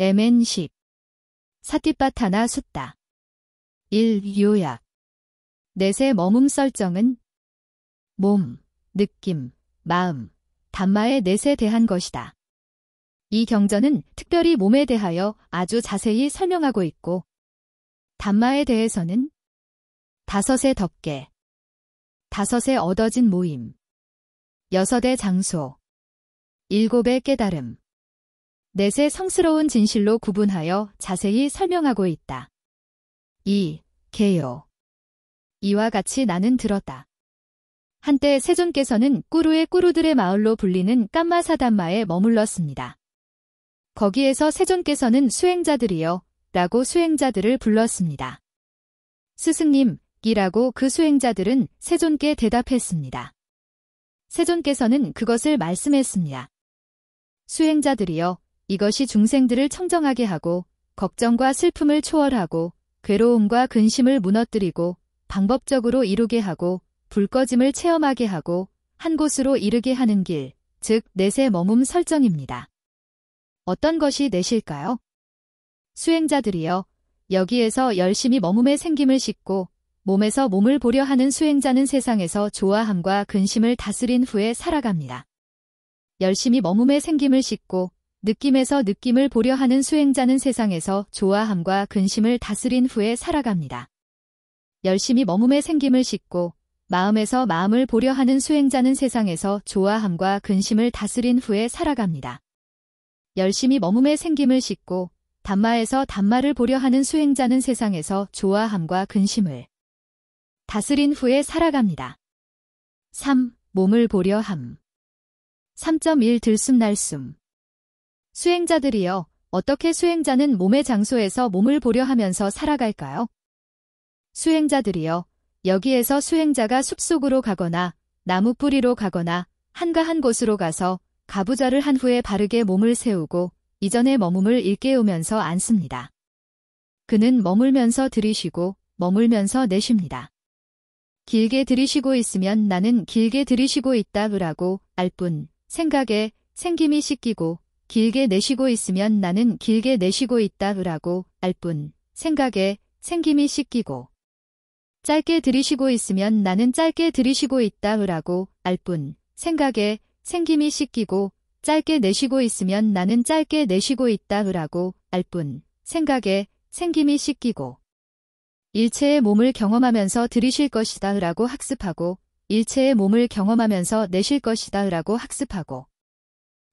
MN10 사티밭 하나 숫다. 1. 요약. 넷의 머문 설정은 몸, 느낌, 마음, 담마의 넷에 대한 것이다. 이 경전은 특별히 몸에 대하여 아주 자세히 설명하고 있고 담마에 대해서는 다섯의 덮개, 다섯의 얻어진 모임, 여섯의 장소, 일곱의 깨달음, 넷의 성스러운 진실로 구분하여 자세히 설명하고 있다. 2. 개요. 이와 같이 나는 들었다. 한때 세존께서는 꾸루의 꾸루들의 마을로 불리는 깜마사담마에 머물렀습니다. 거기에서 세존께서는 수행자들이여 라고 수행자들을 불렀습니다. 스승님, 이라고 그 수행자들은 세존께 대답했습니다. 세존께서는 그것을 말씀했습니다. 수행자들이여, 이것이 중생들을 청정하게 하고 걱정과 슬픔을 초월하고 괴로움과 근심을 무너뜨리고 방법적으로 이루게 하고 불꺼짐을 체험하게 하고 한 곳으로 이르게 하는 길, 즉 넷의 머문 설정입니다. 어떤 것이 넷일까요? 수행자들이여, 여기에서 열심히 머문의 생김을 싣고 몸에서 몸을 보려 하는 수행자는 세상에서 좋아함과 근심을 다스린 후에 살아갑니다. 열심히 머문의 생김을 싣고 느낌에서 느낌을 보려 하는 수행자는 세상에서 좋아함과 근심을 다스린 후에 살아갑니다. 열심히 머문의 생김을 싣고 마음에서 마음을 보려 하는 수행자는 세상에서 좋아함과 근심을 다스린 후에 살아갑니다. 열심히 머문의 생김을 싣고 담마에서 담마를 보려 하는 수행자는 세상에서 좋아함과 근심을 다스린 후에 살아갑니다. 3. 몸을 보려 함. 3.1 들숨날숨. 수행자들이여, 어떻게 수행자는 몸의 장소에서 몸을 보려 하면서 살아갈까요? 수행자들이여, 여기에서 수행자가 숲속으로 가거나 나무 뿌리로 가거나 한가한 곳으로 가서 가부좌를 한 후에 바르게 몸을 세우고 이전의 머문을 일깨우면서 앉습니다. 그는 머물면서 들이쉬고 머물면서 내쉽니다. 길게 들이쉬고 있으면 나는 길게 들이쉬고 있다라고 알 뿐 생각에 생김이 씻기고 길게 내쉬고 있으면 나는 길게 내쉬고 있다라고 알 뿐 생각에 생김이 씻기고 짧게 들이쉬고 있으면 나는 짧게 들이쉬고 있다라고 알 뿐 생각에 생김이 씻기고 짧게 내쉬고 있으면 나는 짧게 내쉬고 있다라고 알 뿐 생각에 생김이 씻기고 일체의 몸을 경험하면서 들이쉴 것이다 라고 학습하고 일체의 몸을 경험하면서 내쉴 것이다 라고 학습하고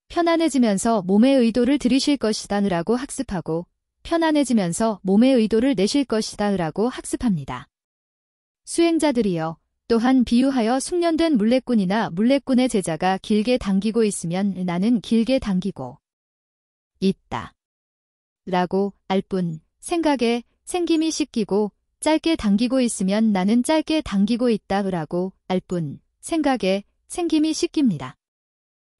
편안해지면서 몸의 의도를 들이쉴 것이다 라고 학습하고 편안해지면서 몸의 의도를 내쉴 것이다 라고 학습합니다. 수행자들이여, 또한 비유하여 숙련된 물레꾼이나 물레꾼의 제자가 길게 당기고 있으면 나는 길게 당기고 있다 라고 알 뿐 생각에 생김이 씻기고 짧게 당기고 있으면 나는 짧게 당기고 있다라고 알 뿐 생각에 생김이 씻깁니다.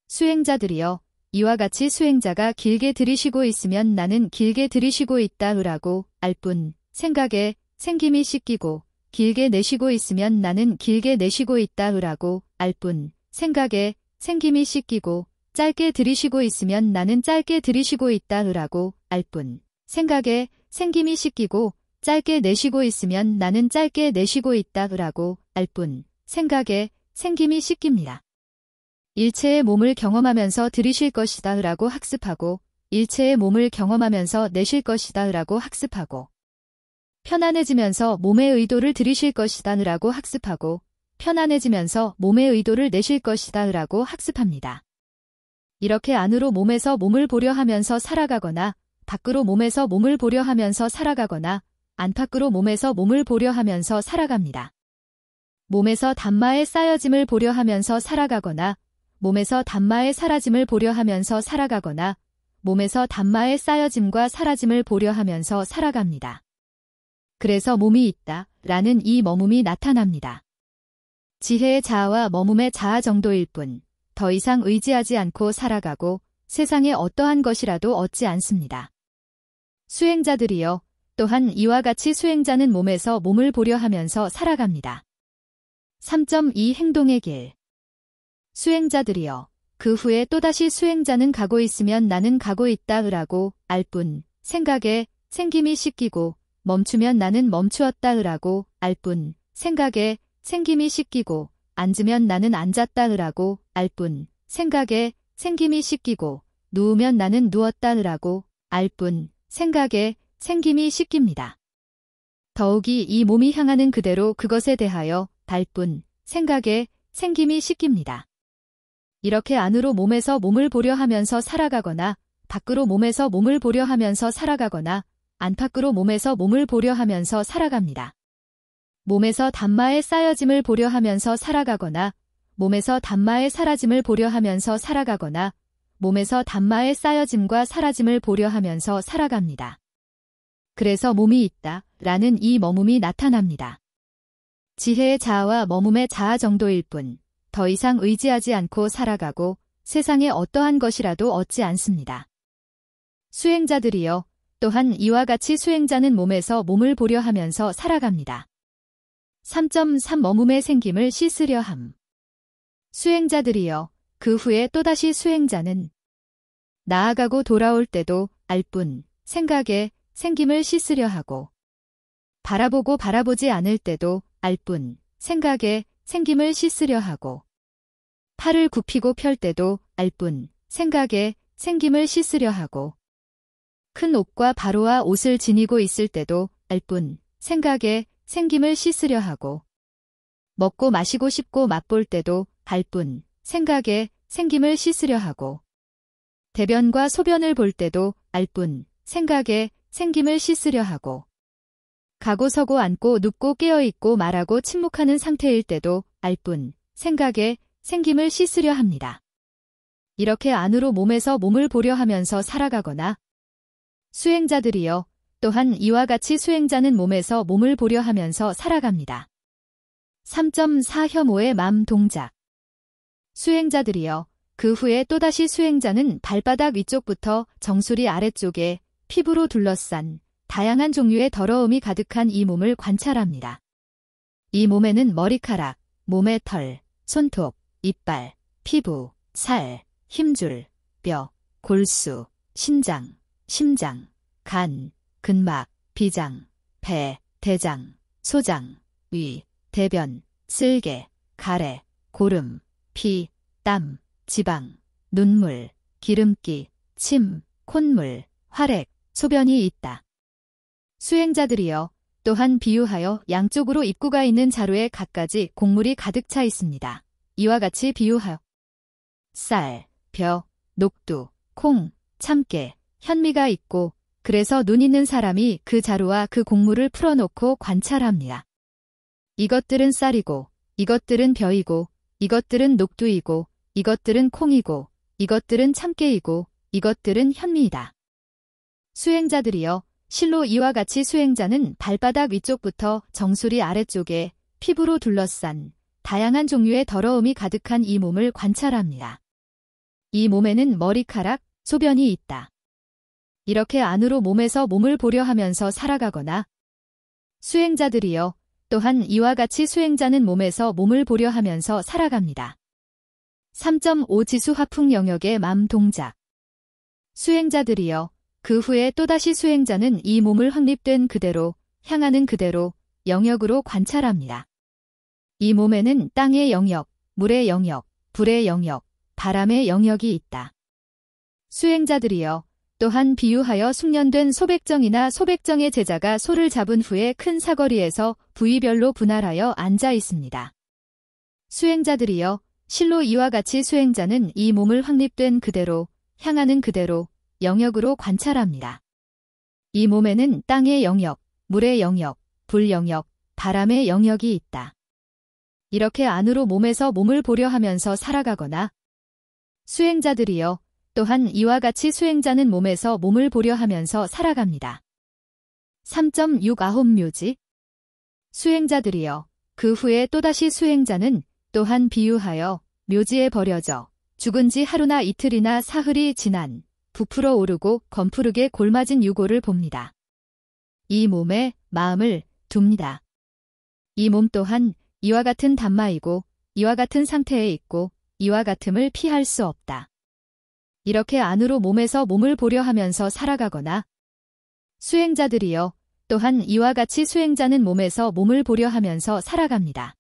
수행자들이여, 이와 같이 수행자가 길게 들이쉬고 있으면 나는 길게 들이쉬고 있다라고 알 뿐 생각에 생김이 씻기고 길게 내쉬고 있으면 나는 길게 내쉬고 있다라고 알 뿐 생각에 생김이 씻기고 짧게 들이쉬고 있으면 나는 짧게 들이쉬고 있다라고 알 뿐 생각에 생김이 씻기고 짧게 내쉬고 있으면 나는 짧게 내쉬고 있다라고 알 뿐 생각에 생김이 씻깁니다. 일체의 몸을 경험하면서 들이쉴 것이다 라고 학습하고 일체의 몸을 경험하면서 내쉴 것이다 라고 학습하고 편안해지면서 몸의 의도를 들이쉴 것이다 라고 학습하고 편안해지면서 몸의 의도를 내쉴 것이다 라고 학습합니다. 이렇게 안으로 몸에서 몸을 보려 하면서 살아가거나 밖으로 몸에서 몸을 보려 하면서 살아가거나 안팎으로 몸에서 몸을 보려 하면서 살아갑니다. 몸에서 담마의 쌓여짐을 보려 하면서 살아가거나 몸에서 담마의 사라짐을 보려 하면서 살아가거나 몸에서 담마의 쌓여짐과 사라짐을 보려 하면서 살아갑니다. 그래서 몸이 있다 라는 이 머문이 나타납니다. 지혜의 자아와 머문의 자아 정도일 뿐 더 이상 의지하지 않고 살아가고 세상에 어떠한 것이라도 얻지 않습니다. 수행자들이여, 또한 이와 같이 수행자는 몸에서 몸을 보려 하면서 살아갑니다. 3.2 행동의 길. 수행자들이여, 그 후에 또다시 수행자는 가고 있으면 나는 가고 있다 으라고 알 뿐, 생각에 생김이 씻기고 멈추면 나는 멈추었다 으라고 알 뿐, 생각에 생김이 씻기고 앉으면 나는 앉았다 으라고 알 뿐, 생각에 생김이 씻기고 누우면 나는 누웠다 으라고 알 뿐, 생각에 생김이 씻깁니다. 더욱이 이 몸이 향하는 그대로 그것에 대하여 달 뿐, 생각에 생김이 씻깁니다. 이렇게 안으로 몸에서 몸을 보려 하면서 살아가거나 밖으로 몸에서 몸을 보려 하면서 살아가거나 안팎으로 몸에서 몸을 보려 하면서 살아갑니다. 몸에서 단마의 쌓여짐을 보려 하면서 살아가거나 몸에서 단마의 사라짐을 보려 하면서 살아가거나 몸에서 단마의 쌓여짐과 사라짐을 보려 하면서 살아갑니다. 그래서 몸이 있다 라는 이 머뭅이 나타납니다. 지혜의 자아와 머뭅의 자아 정도일 뿐, 더 이상 의지하지 않고 살아가고 세상에 어떠한 것이라도 얻지 않습니다. 수행자들이여, 또한 이와 같이 수행자는 몸에서 몸을 보려 하면서 살아갑니다. 3.3 머뭅의 생김을 씻으려 함. 수행자들이여, 그 후에 또다시 수행자는 나아가고 돌아올 때도 알 뿐, 생각에 생김을 씻으려 하고 바라보고 바라보지 않을 때도 알 뿐, 생각에 생김을 씻으려 하고 팔을 굽히고 펼 때도 알 뿐, 생각에 생김을 씻으려 하고 큰 옷과 바로와 옷을 지니고 있을 때도 알 뿐, 생각에 생김을 씻으려 하고 먹고 마시고 씹고 맛볼 때도 알 뿐, 생각에 생김을 씻으려 하고 대변과 소변을 볼 때도 알 뿐, 생각에 생김을 씻으려 하고 가고 서고 앉고 눕고 깨어있고 말하고 침묵하는 상태일 때도 알 뿐, 생각에 생김을 씻으려 합니다. 이렇게 안으로 몸에서 몸을 보려 하면서 살아가거나 수행자들이여, 또한 이와 같이 수행자는 몸에서 몸을 보려 하면서 살아갑니다. 3.4 혐오의 맘 동작. 수행자들이여, 그 후에 또다시 수행자는 발바닥 위쪽부터 정수리 아래쪽에 피부로 둘러싼 다양한 종류의 더러움이 가득한 이 몸을 관찰합니다. 이 몸에는 머리카락, 몸의 털, 손톱, 이빨, 피부, 살, 힘줄, 뼈, 골수, 신장, 심장, 간, 근막, 비장, 배, 대장, 소장, 위, 대변, 쓸개, 가래, 고름, 피, 땀, 지방, 눈물, 기름기, 침, 콧물, 활액, 소변이 있다. 수행자들이여, 또한 비유하여 양쪽으로 입구가 있는 자루에 갖가지 곡물이 가득 차 있습니다. 이와 같이 비유하여 쌀, 벼, 녹두, 콩, 참깨, 현미가 있고 그래서 눈 있는 사람이 그 자루와 그 곡물을 풀어놓고 관찰합니다. 이것들은 쌀이고 이것들은 벼이고 이것들은 녹두이고 이것들은 콩이고 이것들은 참깨이고 이것들은 현미이다. 수행자들이여, 실로 이와 같이 수행자는 발바닥 위쪽부터 정수리 아래쪽에 피부로 둘러싼 다양한 종류의 더러움이 가득한 이 몸을 관찰합니다. 이 몸에는 머리카락, 소변이 있다. 이렇게 안으로 몸에서 몸을 보려 하면서 살아가거나 수행자들이여, 또한 이와 같이 수행자는 몸에서 몸을 보려 하면서 살아갑니다. 3.5 지수 화풍 영역의 맘 동작. 수행자들이여, 그 후에 또다시 수행자는 이 몸을 확립된 그대로, 향하는 그대로 영역으로 관찰합니다. 이 몸에는 땅의 영역, 물의 영역, 불의 영역, 바람의 영역이 있다. 수행자들이여, 또한 비유하여 숙련된 소백정이나 소백정의 제자가 소를 잡은 후에 큰 사거리에서 부위별로 분할하여 앉아 있습니다. 수행자들이여, 실로 이와 같이 수행자는 이 몸을 확립된 그대로, 향하는 그대로 영역으로 관찰합니다. 이 몸에는 땅의 영역, 물의 영역, 불 영역, 바람의 영역이 있다. 이렇게 안으로 몸에서 몸을 보려 하면서 살아가거나 수행자들이여, 또한 이와 같이 수행자는 몸에서 몸을 보려 하면서 살아갑니다. 3.6 아홉묘지. 수행자들이여, 그 후에 또다시 수행자는 또한 비유하여 묘지에 버려져 죽은 지 하루나 이틀이나 사흘이 지난 부풀어 오르고 검푸르게 골맞은 유골을 봅니다. 이 몸에 마음을 둡니다. 이 몸 또한 이와 같은 단마이고 이와 같은 상태에 있고 이와 같음을 피할 수 없다. 이렇게 안으로 몸에서 몸을 보려 하면서 살아가거나 수행자들이여 또한 이와 같이 수행자는 몸에서 몸을 보려 하면서 살아갑니다.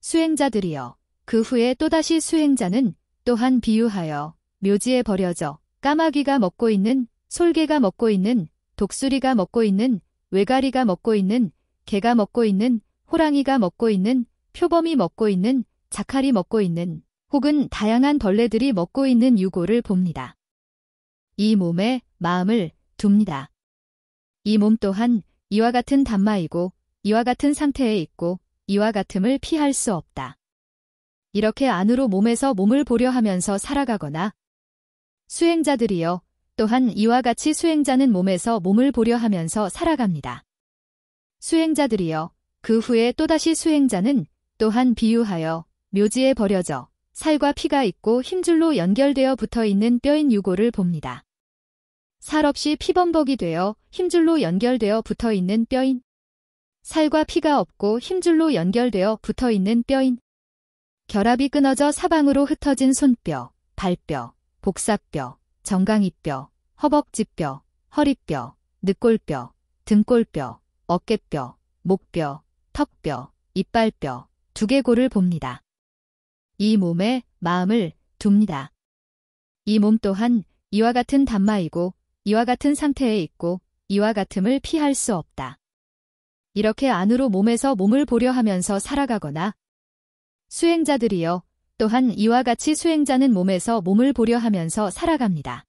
수행자들이여 그 후에 또다시 수행자는 또한 비유하여 묘지에 버려져 까마귀가 먹고 있는, 솔개가 먹고 있는, 독수리가 먹고 있는, 외가리가 먹고 있는, 개가 먹고 있는, 호랑이가 먹고 있는, 표범이 먹고 있는, 자칼이 먹고 있는, 혹은 다양한 벌레들이 먹고 있는 유고를 봅니다. 이 몸에 마음을 둡니다. 이 몸 또한 이와 같은 담마이고 이와 같은 상태에 있고 이와 같음을 피할 수 없다. 이렇게 안으로 몸에서 몸을 보려 하면서 살아가거나 수행자들이여 또한 이와 같이 수행자는 몸에서 몸을 보려 하면서 살아갑니다. 수행자들이여 그 후에 또다시 수행자는 또한 비유하여 묘지에 버려져 살과 피가 있고 힘줄로 연결되어 붙어있는 뼈인 유고를 봅니다. 살 없이 피범벅이 되어 힘줄로 연결되어 붙어있는 뼈인 살과 피가 없고 힘줄로 연결되어 붙어있는 뼈인 결합이 끊어져 사방으로 흩어진 손뼈, 발뼈, 복사뼈, 정강이뼈, 허벅지뼈, 허리뼈, 늑골뼈, 등골뼈, 어깨뼈, 목뼈, 턱뼈, 이빨뼈, 두개골을 봅니다. 이 몸에 마음을 둡니다. 이 몸 또한 이와 같은 담마이고 이와 같은 상태에 있고 이와 같음을 피할 수 없다. 이렇게 안으로 몸에서 몸을 보려 하면서 살아가거나 수행자들이여 또한 이와 같이 수행자는 몸에서 몸을 보려 하면서 살아갑니다.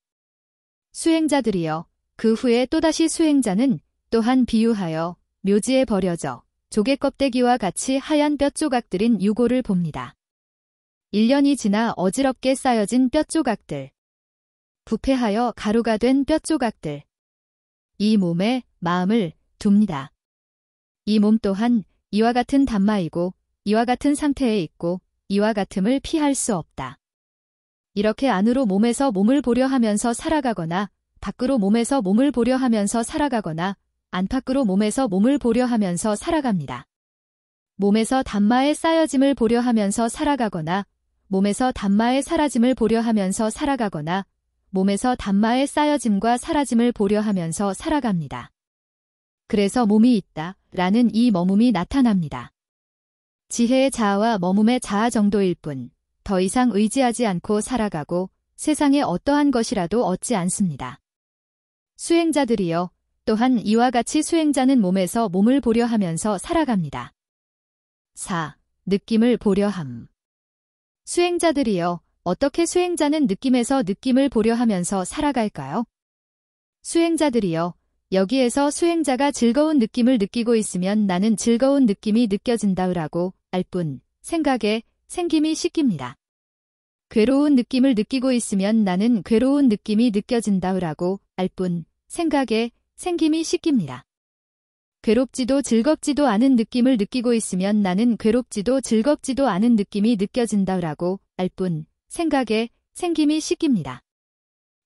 수행자들이여 그 후에 또다시 수행자는 또한 비유하여 묘지에 버려져 조개 껍데기와 같이 하얀 뼈 조각들인 유고를 봅니다. 1년이 지나 어지럽게 쌓여진 뼈 조각들, 부패하여 가루가 된 뼈 조각들, 이 몸에 마음을 둡니다. 이 몸 또한 이와 같은 담마이고 이와 같은 상태에 있고 이와 같음을 피할 수 없다. 이렇게 안으로 몸에서 몸을 보려 하면서 살아가거나 밖으로 몸에서 몸을 보려 하면서 살아가거나 안팎으로 몸에서 몸을 보려 하면서 살아갑니다. 몸에서 담마의 쌓여짐을 보려 하면서 살아가거나 몸에서 담마의 사라짐을 보려 하면서 살아가거나 몸에서 담마의 쌓여짐과 사라짐을 보려 하면서 살아갑니다. 그래서 몸이 있다 라는 이 머뭅이 나타납니다. 지혜의 자아와 머뭅의 자아 정도일 뿐 더 이상 의지하지 않고 살아가고 세상에 어떠한 것이라도 얻지 않습니다. 수행자들이여 또한 이와 같이 수행자는 몸에서 몸을 보려 하면서 살아갑니다. 4. 느낌을 보려 함. 수행자들이여 어떻게 수행자는 느낌에서 느낌을 보려 하면서 살아갈까요? 수행자들이여 여기에서 수행자가 즐거운 느낌을 느끼고 있으면 나는 즐거운 느낌이 느껴진다라고 알 뿐 생각에 생김이 씻깁니다. 괴로운 느낌을 느끼고 있으면 나는 괴로운 느낌이 느껴진다라고 알 뿐 생각에 생김이 씻깁니다. 괴롭지도 즐겁지도 않은 느낌을 느끼고 있으면 나는 괴롭지도 즐겁지도 않은 느낌이 느껴진다라고 알 뿐 생각에 생김이 씻깁니다.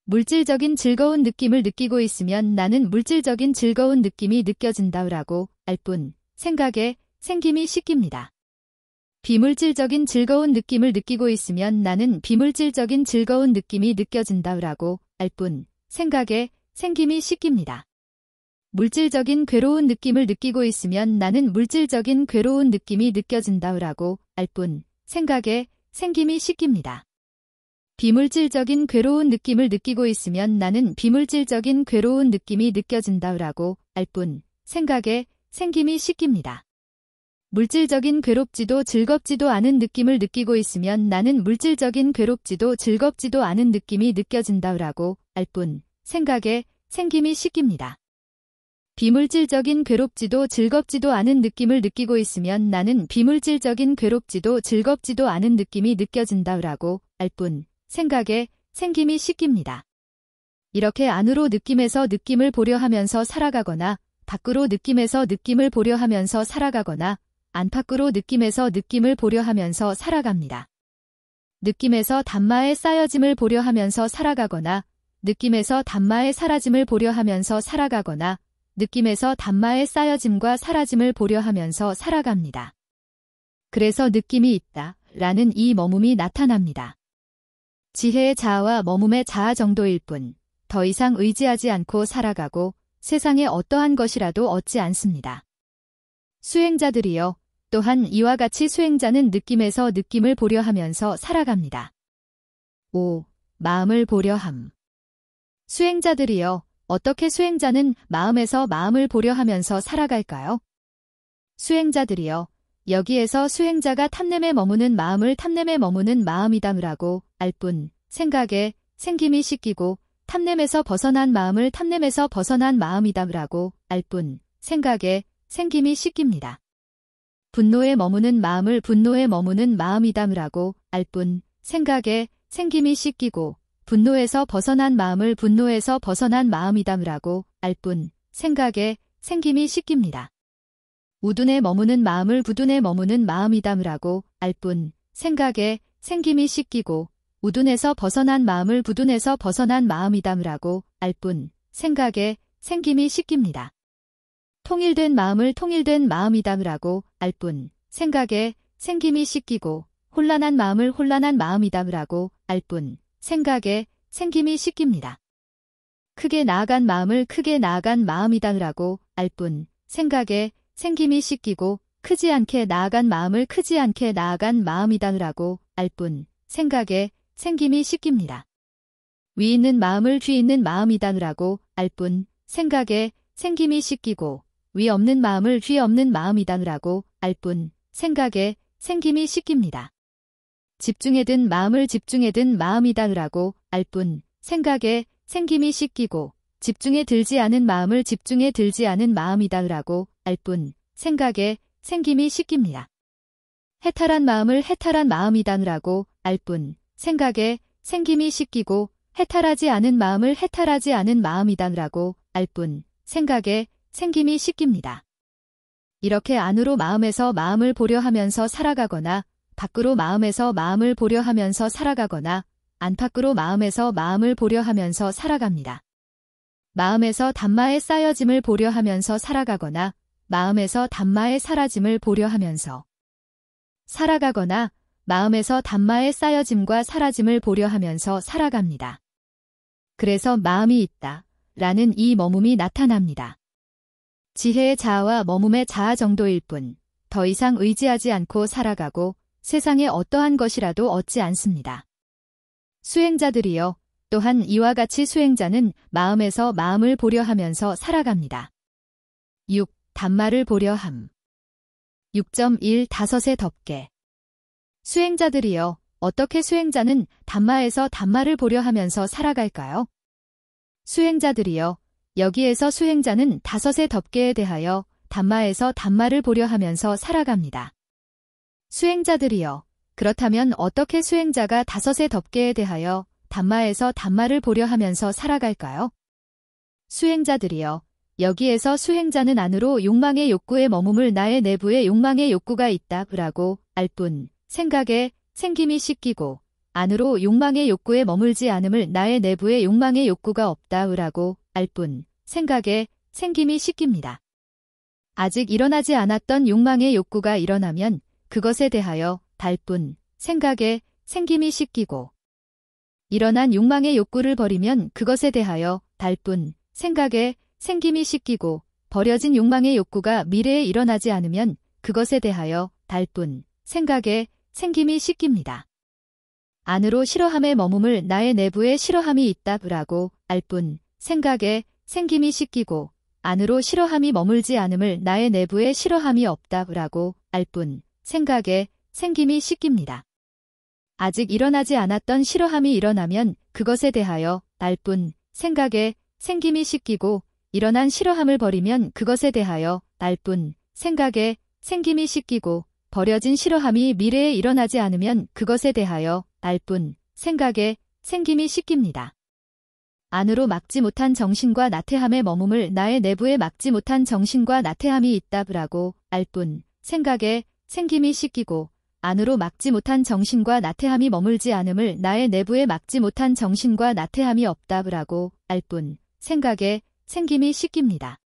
물질적인 즐거운 느낌을 느끼고 있으면 나는 물질적인 즐거운 느낌이 느껴진다라고 알 뿐 생각에 생김이 씻깁니다. 비물질적인 즐거운 느낌을 느끼고 있으면 나는 비물질적인 즐거운 느낌이 느껴진다라고 알 뿐 생각에 생김이 씻깁니다. 물질적인 괴로운 느낌을 느끼고 있으면 나는 물질적인 괴로운 느낌이 느껴진다라고 알 뿐 생각에 생김이 씻깁니다. 비물질적인 괴로운 느낌을 느끼고 있으면 나는 비물질적인 괴로운 느낌이 느껴진다라고 알 뿐 생각에 생김이 씻깁니다. 물질적인 괴롭지도 즐겁지도 않은 느낌을 느끼고 있으면 나는 물질적인 괴롭지도 즐겁지도 않은 느낌이 느껴진다라고 알 뿐 생각에 생김이 씻깁니다. 비물질적인 괴롭지도 즐겁지도 않은 느낌을 느끼고 있으면 나는 비물질적인 괴롭지도 즐겁지도 않은 느낌이 느껴진다라고 알 뿐 생각에 생김이 씻깁니다. 이렇게 안으로 느낌에서 느낌을 보려 하면서 살아가거나 밖으로 느낌에서 느낌을 보려 하면서 살아가거나 안팎으로 느낌에서 느낌을 보려 하면서 살아갑니다. 느낌에서 담마의 쌓여짐을 보려 하면서 살아가거나 느낌에서 담마의 사라짐을 보려 하면서 살아가거나 느낌에서 담마의 쌓여짐과 사라짐을 보려 하면서 살아갑니다. 그래서 느낌이 있다 라는 이 머뭅이 나타납니다. 지혜의 자아와 머뭅의 자아 정도일 뿐, 더 이상 의지하지 않고 살아가고 세상에 어떠한 것이라도 얻지 않습니다. 수행자들이여, 또한 이와 같이 수행자는 느낌에서 느낌을 보려 하면서 살아갑니다. 5. 마음을 보려 함. 수행자들이여, 어떻게 수행자는 마음에서 마음을 보려 하면서 살아갈까요? 수행자들이여, 여기에서 수행자가 탐냄에 머무는 마음을 탐냄에 머무는 마음이다므라고 알 뿐, 생각에 생김이 씻기고 탐냄에서 벗어난 마음을 탐냄에서 벗어난 마음이다므라고 알 뿐, 생각에 생김이 씻깁니다. 분노에 머무는 마음을 분노에 머무는 마음이다므라고 알 뿐, 생각에 생김이 씻기고 분노에서 벗어난 마음을 분노에서 벗어난 마음이다므라고 알 뿐, 생각에 생김이 씻깁니다. 우둔에 머무는 마음을 부둔에 머무는 마음이다므라고 알 뿐, 생각에 생김이 씻기고 우둔에서 벗어난 마음을 부둔에서 벗어난 마음이다므라고 알 뿐, 생각에 생김이 씻깁니다. 통일된 마음을 통일된 마음이다므라고 알 뿐, 생각에 생김이 씻기고 혼란한 마음을 혼란한 마음이다므라고 알 뿐, 생각에 생김이 씻깁니다. 크게 나아간 마음을 크게 나아간 마음이다므라고 알 뿐, 생각에 생김이 씻기고 크지 않게 나아간 마음을 크지 않게 나아간 마음이다므라고 알 뿐, 생각에 생김이 씻깁니다. 위 있는 마음을 뒤 있는 마음이다므라고 알 뿐, 생각에 생김이 씻기고 위 없는 마음을 뒤 없는 마음이다므라고 알 뿐, 생각에 생김이 씻깁니다. 집중에 든 마음을 집중에 든 마음이다므라고 알 뿐, 생각에 생김이 씻기고 집중에 들지 않은 마음을 집중에 들지 않은 마음이다므라고 알 뿐, 생각에 생김이 씻깁니다. 해탈한 마음을 해탈한 마음이다므라고 알 뿐, 생각에 생김이 씻기고 해탈하지 않은 마음을 해탈하지 않은 마음이다므라고 알 뿐, 생각에 생김이 씻깁니다. 이렇게 안으로 마음에서 마음을 보려 하면서 살아가거나 밖으로 마음에서 마음을 보려 하면서 살아가거나 안팎으로 마음에서 마음을 보려 하면서 살아갑니다. 마음에서 담마의 쌓여짐을 보려 하면서 살아가거나 마음에서 담마의 사라짐을 보려 하면서 살아가거나 마음에서 담마의 쌓여짐과 사라짐을 보려 하면서 살아갑니다. 그래서 마음이 있다 라는 이 머뭅이 나타납니다. 지혜의 자아와 머뭅의 자아 정도일 뿐, 더 이상 의지하지 않고 살아가고 세상에 어떠한 것이라도 얻지 않습니다. 수행자들이여, 또한 이와 같이 수행자는 마음에서 마음을 보려 하면서 살아갑니다. 6. 담마를 보려 함. 6.1 다섯의 덮개. 수행자들이여, 어떻게 수행자는 담마에서 담마를 보려 하면서 살아갈까요? 수행자들이여, 여기에서 수행자는 다섯의 덮개에 대하여 담마에서 담마를 보려 하면서 살아갑니다. 수행자들이여, 그렇다면 어떻게 수행자가 다섯의 덮개에 대하여 담마에서 담마를 보려 하면서 살아갈까요? 수행자들이여, 여기에서 수행자는 안으로 욕망의 욕구에 머무물 나의 내부에 욕망의 욕구가 있다라고 알 뿐, 생각에 생김이 씻기고 안으로 욕망의 욕구에 머물지 않음을 나의 내부에 욕망의 욕구가 없다라고 알 뿐, 생각에 생김이 씻깁니다. 아직 일어나지 않았던 욕망의 욕구가 일어나면 그것에 대하여 달 뿐, 생각에 생김이 씻기고 일어난 욕망의 욕구를 버리면 그것에 대하여 달 뿐, 생각에 생김이 씻기고 버려진 욕망의 욕구가 미래에 일어나지 않으면 그것에 대하여 달 뿐, 생각에 생김이 씻깁니다. 안으로 싫어함에 머무물 나의 내부에 싫어함이 있다라고 알 뿐, 생각에 생김이 씻기고 안으로 싫어함이 머물지 않음을 나의 내부에 싫어함이 없다라고 알 뿐, 생각에 생김이 씻깁니다. 아직 일어나지 않았던 싫어함이 일어나면 그것에 대하여 알 뿐, 생각에 생김이 씻기고 일어난 싫어함을 버리면 그것에 대하여 알 뿐, 생각에 생김이 씻기고 버려진 싫어함이 미래에 일어나지 않으면 그것에 대하여 알 뿐, 생각에 생김이 씻깁니다. 안으로 막지 못한 정신과 나태함에 머무물 나의 내부에 막지 못한 정신과 나태함이 있다라고 알 뿐, 생각에 생김이 씻기고 안으로 막지 못한 정신과 나태함이 머물지 않음을 나의 내부에 막지 못한 정신과 나태함이 없다라고 알 뿐, 생각에 생김이 씻깁니다.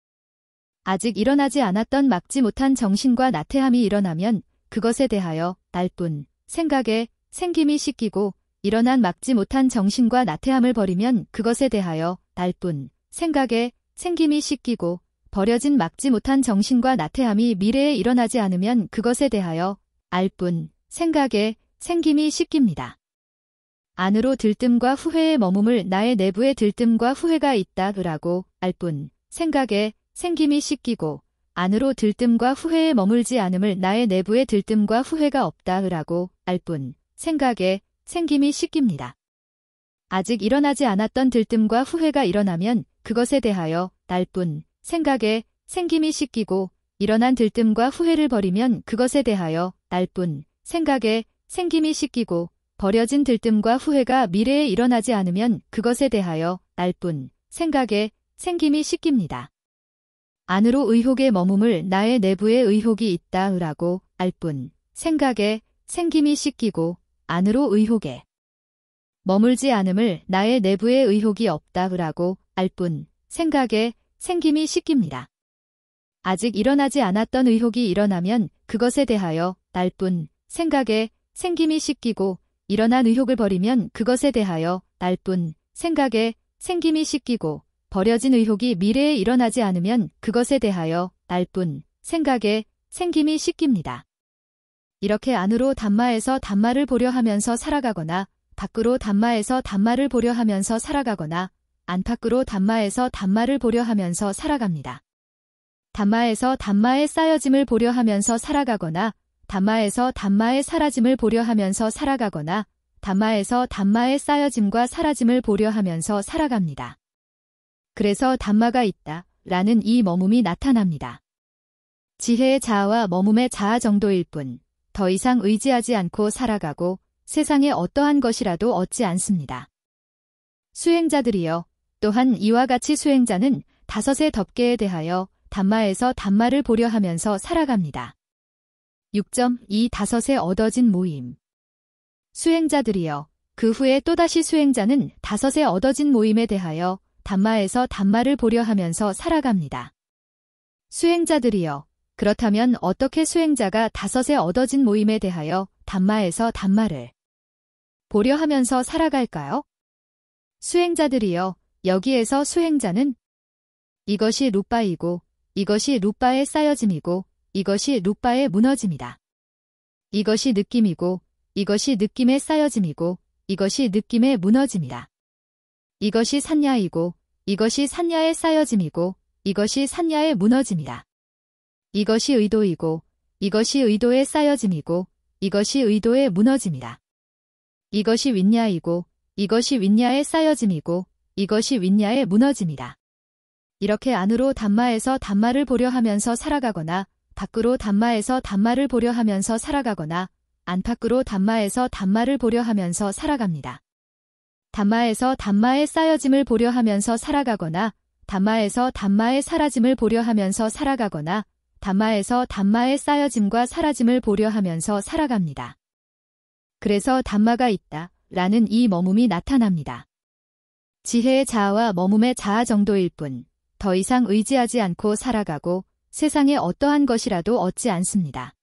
아직 일어나지 않았던 막지 못한 정신과 나태함이 일어나면 그것에 대하여 알 뿐, 생각에 생김이 씻기고 일어난 막지 못한 정신과 나태함을 버리면 그것에 대하여 날 뿐. 생각에 생김이 씻기고 버려진 막지 못한 정신과 나태함이 미래에 일어나지 않으면 그것에 대하여 알 뿐. 생각에 생김이 씻깁니다. 안으로 들뜸과 후회에 머금을 나의 내부에 들뜸과 후회가 있다라고 알 뿐. 생각에 생김이 씻기고 안으로 들뜸과 후회에 머물지 않음을 나의 내부에 들뜸과 후회가 없다라고 알 뿐. 생각에 생김이 씻깁니다. 아직 일어나지 않았던 들뜸과 후회가 일어나면 그것에 대하여 날 뿐. 생각에 생김이 씻기고 일어난 들뜸과 후회를 버리면 그것에 대하여 날 뿐. 생각에 생김이 씻기고 버려진 들뜸과 후회가 미래에 일어나지 않으면 그것에 대하여 날 뿐. 생각에 생김이 씻깁니다. 안으로 의혹에 머금을 나의 내부에 의혹이 있다라고 알 뿐. 생각에 생김이 씻기고 안으로 의혹에 머물지 않음을 나의 내부에 의혹이 없다라고 알 뿐. 생각에 생김이 씻깁니다. 아직 일어나지 않았던 의혹이 일어나면 그것에 대하여 날 뿐. 생각에 생김이 씻기고 일어난 의혹을 버리면 그것에 대하여 날 뿐. 생각에 생김이 씻기고 버려진 의혹이 미래에 일어나지 않으면 그것에 대하여 날 뿐. 생각에 생김이 씻깁니다. 이렇게 안으로 단마에서 단마를 보려 하면서 살아가거나 밖으로 단마에서 단마를 보려 하면서 살아가거나 안팎으로 단마에서 단마를 보려 하면서 살아갑니다. 단마에서 단마의 쌓여짐을 보려 하면서 살아가거나 단마에서 단마의 사라짐을 보려 하면서 살아가거나 단마에서 단마의 쌓여짐과 사라짐을 보려 하면서 살아갑니다. 그래서 단마가 있다 라는 이 머뭅이 나타납니다. 지혜의 자아와 머뭅의 자아 정도일 뿐 더 이상 의지하지 않고 살아가고 세상에 어떠한 것이라도 얻지 않습니다. 수행자들이여 또한 이와 같이 수행자는 다섯의 덮개에 대하여 단마에서 단마를 보려 하면서 살아갑니다. 6.2 다섯에 얻어진 모임 수행자들이여 그 후에 또다시 수행자는 다섯에 얻어진 모임에 대하여 단마에서 단마를 보려 하면서 살아갑니다. 수행자들이여 그렇다면 어떻게 수행자가 다섯에 얻어진 모임에 대하여 단마에서 단마를 보려 하면서 살아갈까요? 수행자들이여 여기에서 수행자는 이것이 룻바이고 이것이 룻바의 쌓여짐이고 이것이 룻바의 무너짐이다. 이것이 느낌이고 이것이 느낌의 쌓여짐이고 이것이 느낌의 무너짐이다. 이것이 산야이고 이것이 산야의 쌓여짐이고 이것이 산야의 무너짐이다. 이것이 의도이고 이것이 의도의 쌓여짐이고 이것이 의도의 무너짐이다. 이것이 윈야이고 이것이 윈야의 쌓여짐이고 이것이 윈야의 무너짐이다. 이렇게 안으로 단마에서 단마를 보려 하면서 살아가거나 밖으로 단마에서 단마를 보려 하면서 살아가거나 안팎으로 단마에서 단마를 보려 하면서 살아갑니다. 단마에서 단마의 쌓여짐을 보려 하면서 살아가거나 단마에서 단마의 사라짐을 보려 하면서 살아가거나 단마에서 단마의 쌓여짐과 사라짐을 보려 하면서 살아갑니다. 그래서 단마가 있다 라는 이 머뭅이 나타납니다. 지혜의 자아와 머뭅의 자아 정도일 뿐 더 이상 의지하지 않고 살아가고 세상에 어떠한 것이라도 얻지 않습니다.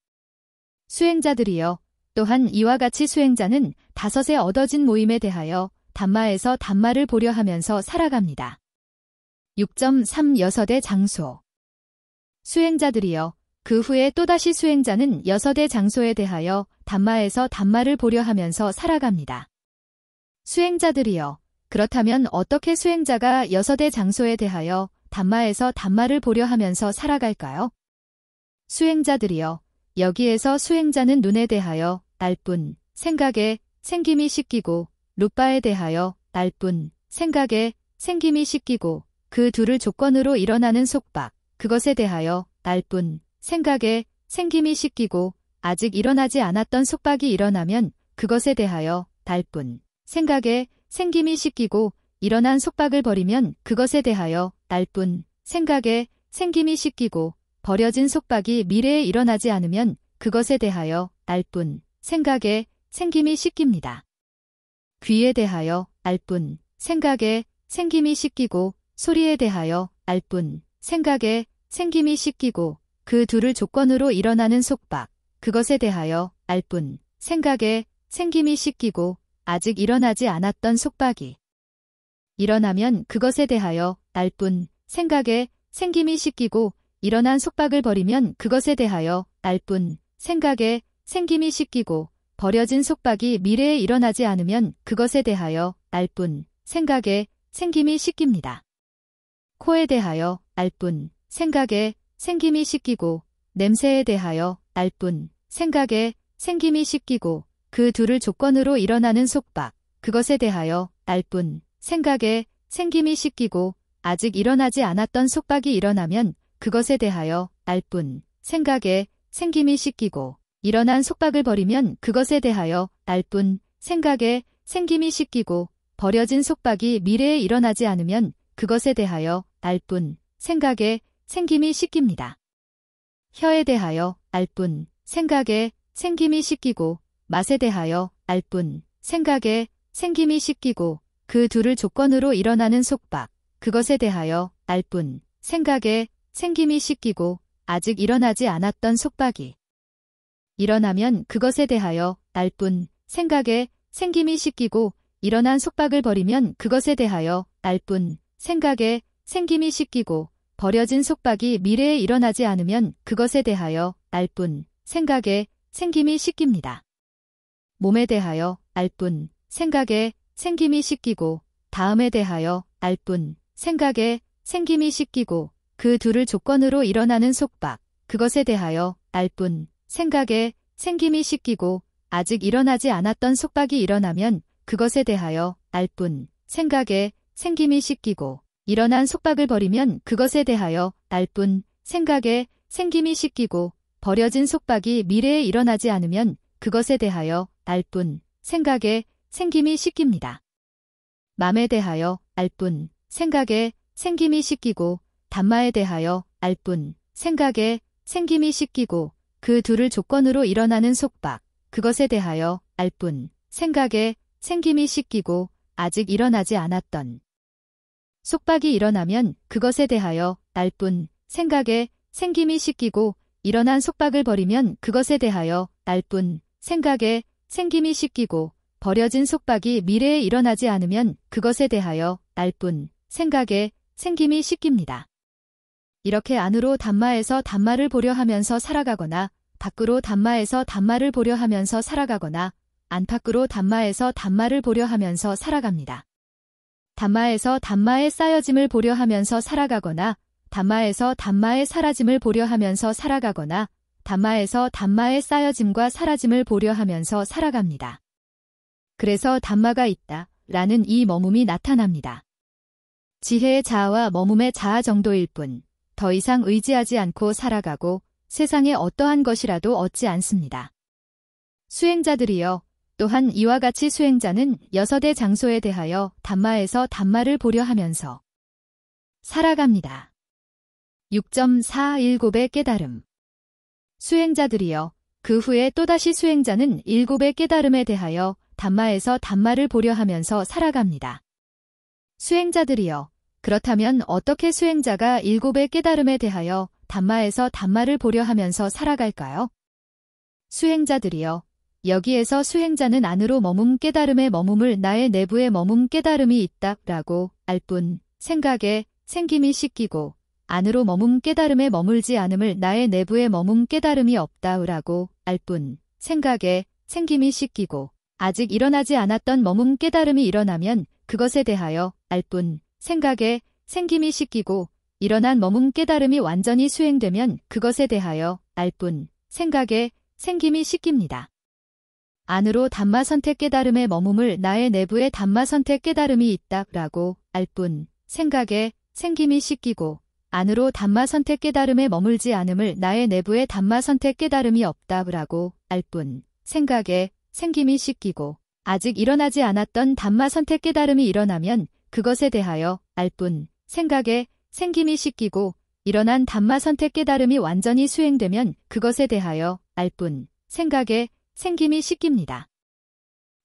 수행자들이여 또한 이와 같이 수행자는 다섯에 얻어진 모임에 대하여 단마에서 단마를 보려 하면서 살아갑니다. 6.3 여섯의 장소 수행자들이여 그 후에 또다시 수행자는 여섯의 장소에 대하여 단마에서 단마를 보려 하면서 살아갑니다. 수행자들이여 그렇다면 어떻게 수행자가 여섯의 장소에 대하여 단마에서 단마를 보려 하면서 살아갈까요? 수행자들이여 여기에서 수행자는 눈에 대하여 날 뿐 생각에 생김이 씻기고 룻바에 대하여 날 뿐 생각에 생김이 씻기고 그 둘을 조건으로 일어나는 속박 그것에 대하여 날 뿐 생각에 생김이 씻기고 아직 일어나지 않았던 속박이 일어나면 그것에 대하여 날 뿐 생각에 생김이 씻기고 일어난 속박을 버리면 그것에 대하여 날 뿐 생각에 생김이 씻기고 버려진 속박이 미래에 일어나지 않으면 그것에 대하여 날 뿐 생각에 생김이 씻깁니다. 귀에 대하여 알 뿐 생각에 생김이 씻기고 소리에 대하여 알 뿐 생각에 생김이 씻기고 그 둘을 조건으로 일어나는 속박 그것에 대하여 알 뿐 생각에 생김이 씻기고 아직 일어나지 않았던 속박이 일어나면 그것에 대하여 날 뿐 생각에 생김이 씻기고 일어난 속박을 버리면 그것에 대하여 날 뿐 생각에 생김이 씻기고 버려진 속박이 미래에 일어나지 않으면 그것에 대하여 날 뿐 생각에 생김이 씻깁니다. 코에 대하여 날 뿐 생각에 생김이 씻기고 냄새에 대하여 날 뿐 생각에 생김이 씻기고 그 둘을 조건으로 일어나는 속박 그것에 대하여 날 뿐 생각에 생김이 씻기고 아직 일어나지 않았던 속박이 일어나면 그것에 대하여 날 뿐 생각에 생김이 씻기고 일어난 속박을 버리면 그것에 대하여 날 뿐 생각에 생김이 씻기고 버려진 속박이 미래에 일어나지 않으면 그것에 대하여 날 뿐 생각에 생김이 씻깁니다. 혀에 대하여 날 뿐 생각에 생김이 씻기고 맛에 대하여 날 뿐 생각에 생김이 씻기고 그 둘을 조건으로 일어나는 속박 그것에 대하여 날 뿐 생각에 생김이 씻기고 아직 일어나지 않았던 속박이 일어나면 그것에 대하여 날 뿐 생각에 생김이 씻기고 일어난 속박을 버리면 그것에 대하여 날 뿐 생각에 생김이 씻기고 버려진 속박이 미래에 일어나지 않으면 그것에 대하여 날 뿐 생각에 생김이 씻깁니다. 몸에 대하여 날 뿐 생각에 생김이 씻기고 다음에 대하여 날 뿐 생각에 생김이 씻기고 그 둘을 조건으로 일어나는 속박 그것에 대하여 날 뿐 생각에 생김이 씻기고 아직 일어나지 않았던 속박이 일어나면 그것에 대하여 날 뿐 생각에 생김이 씻기고 일어난 속박을 버리면 그것에 대하여 날 뿐 생각에 생김이 씻기고 버려진 속박이 미래에 일어나지 않으면 그것에 대하여 날 뿐 생각에 생김이 씻깁니다. 맘에 대하여 날 뿐 생각에 생김이 씻기고 담마에 대하여 날 뿐 생각에 생김이 씻기고 그 둘을 조건으로 일어나는 속박 그것에 대하여 날 뿐 생각에 생김이 씻기고 아직 일어나지 않았던 속박이 일어나면 그것에 대하여 날 뿐 생각에 생김이 씻기고 일어난 속박을 버리면 그것에 대하여 날 뿐 생각에 생김이 씻기고 버려진 속박이 미래에 일어나지 않으면 그것에 대하여 날 뿐 생각에 생김이 씻깁니다. 이렇게 안으로 담마에서 담마를 보려 하면서 살아가거나 밖으로 담마에서 담마를 보려 하면서 살아가거나 안팎으로 담마에서 담마를 보려 하면서 살아갑니다. 담마에서 담마의 쌓여짐을 보려 하면서 살아가거나 담마에서 담마의 사라짐을 보려 하면서 살아가거나 담마에서 담마의 쌓여짐과 사라짐을 보려 하면서 살아갑니다. 그래서 담마가 있다 라는 이 머뭅이 나타납니다. 지혜의 자아와 머뭅의 자아 정도일 뿐 더 이상 의지하지 않고 살아가고 세상에 어떠한 것이라도 얻지 않습니다. 수행자들이여 또한 이와 같이 수행자는 여섯의 장소에 대하여 담마에서 담마를 보려 하면서 살아갑니다. 6.4 일곱의 깨달음 수행자들이여 그 후에 또다시 수행자는 일곱의 깨달음에 대하여 담마에서 담마를 보려 하면서 살아갑니다. 수행자들이여 그렇다면 어떻게 수행자가 일곱의 깨달음에 대하여 담마에서 담마를 보려 하면서 살아갈까요? 수행자들이여 여기에서 수행자는 안으로 머문 깨달음의 머문을 나의 내부에 머문 깨달음이 있다라고 알 뿐 생각에 생김이 씻기고 안으로 머문 깨달음에 머물지 않음을 나의 내부에 머문 깨달음이 없다라고 알 뿐 생각에 생김이 씻기고 아직 일어나지 않았던 머문 깨달음이 일어나면 그것에 대하여 알 뿐 생각에 생김이 씻기고 일어난 머문 깨달음이 완전히 수행되면 그것에 대하여 알 뿐 생각에 생김이 씻깁니다. 안으로 담마 선택 깨달음의 머뭅을 나의 내부에 담마 선택 깨달음이 있다라고 알 뿐 생각에 생김이 씻기고 안으로 담마 선택 깨달음에 머물지 않음을 나의 내부에 담마 선택 깨달음이 없다라고 알 뿐 생각에 생김이 씻기고 아직 일어나지 않았던 담마 선택 깨달음이 일어나면 그것에 대하여 알 뿐 생각에 생김이 씻기고 일어난 담마 선택 깨달음이 완전히 수행되면 그것에 대하여 알 뿐 생각에 생김이 씻깁니다.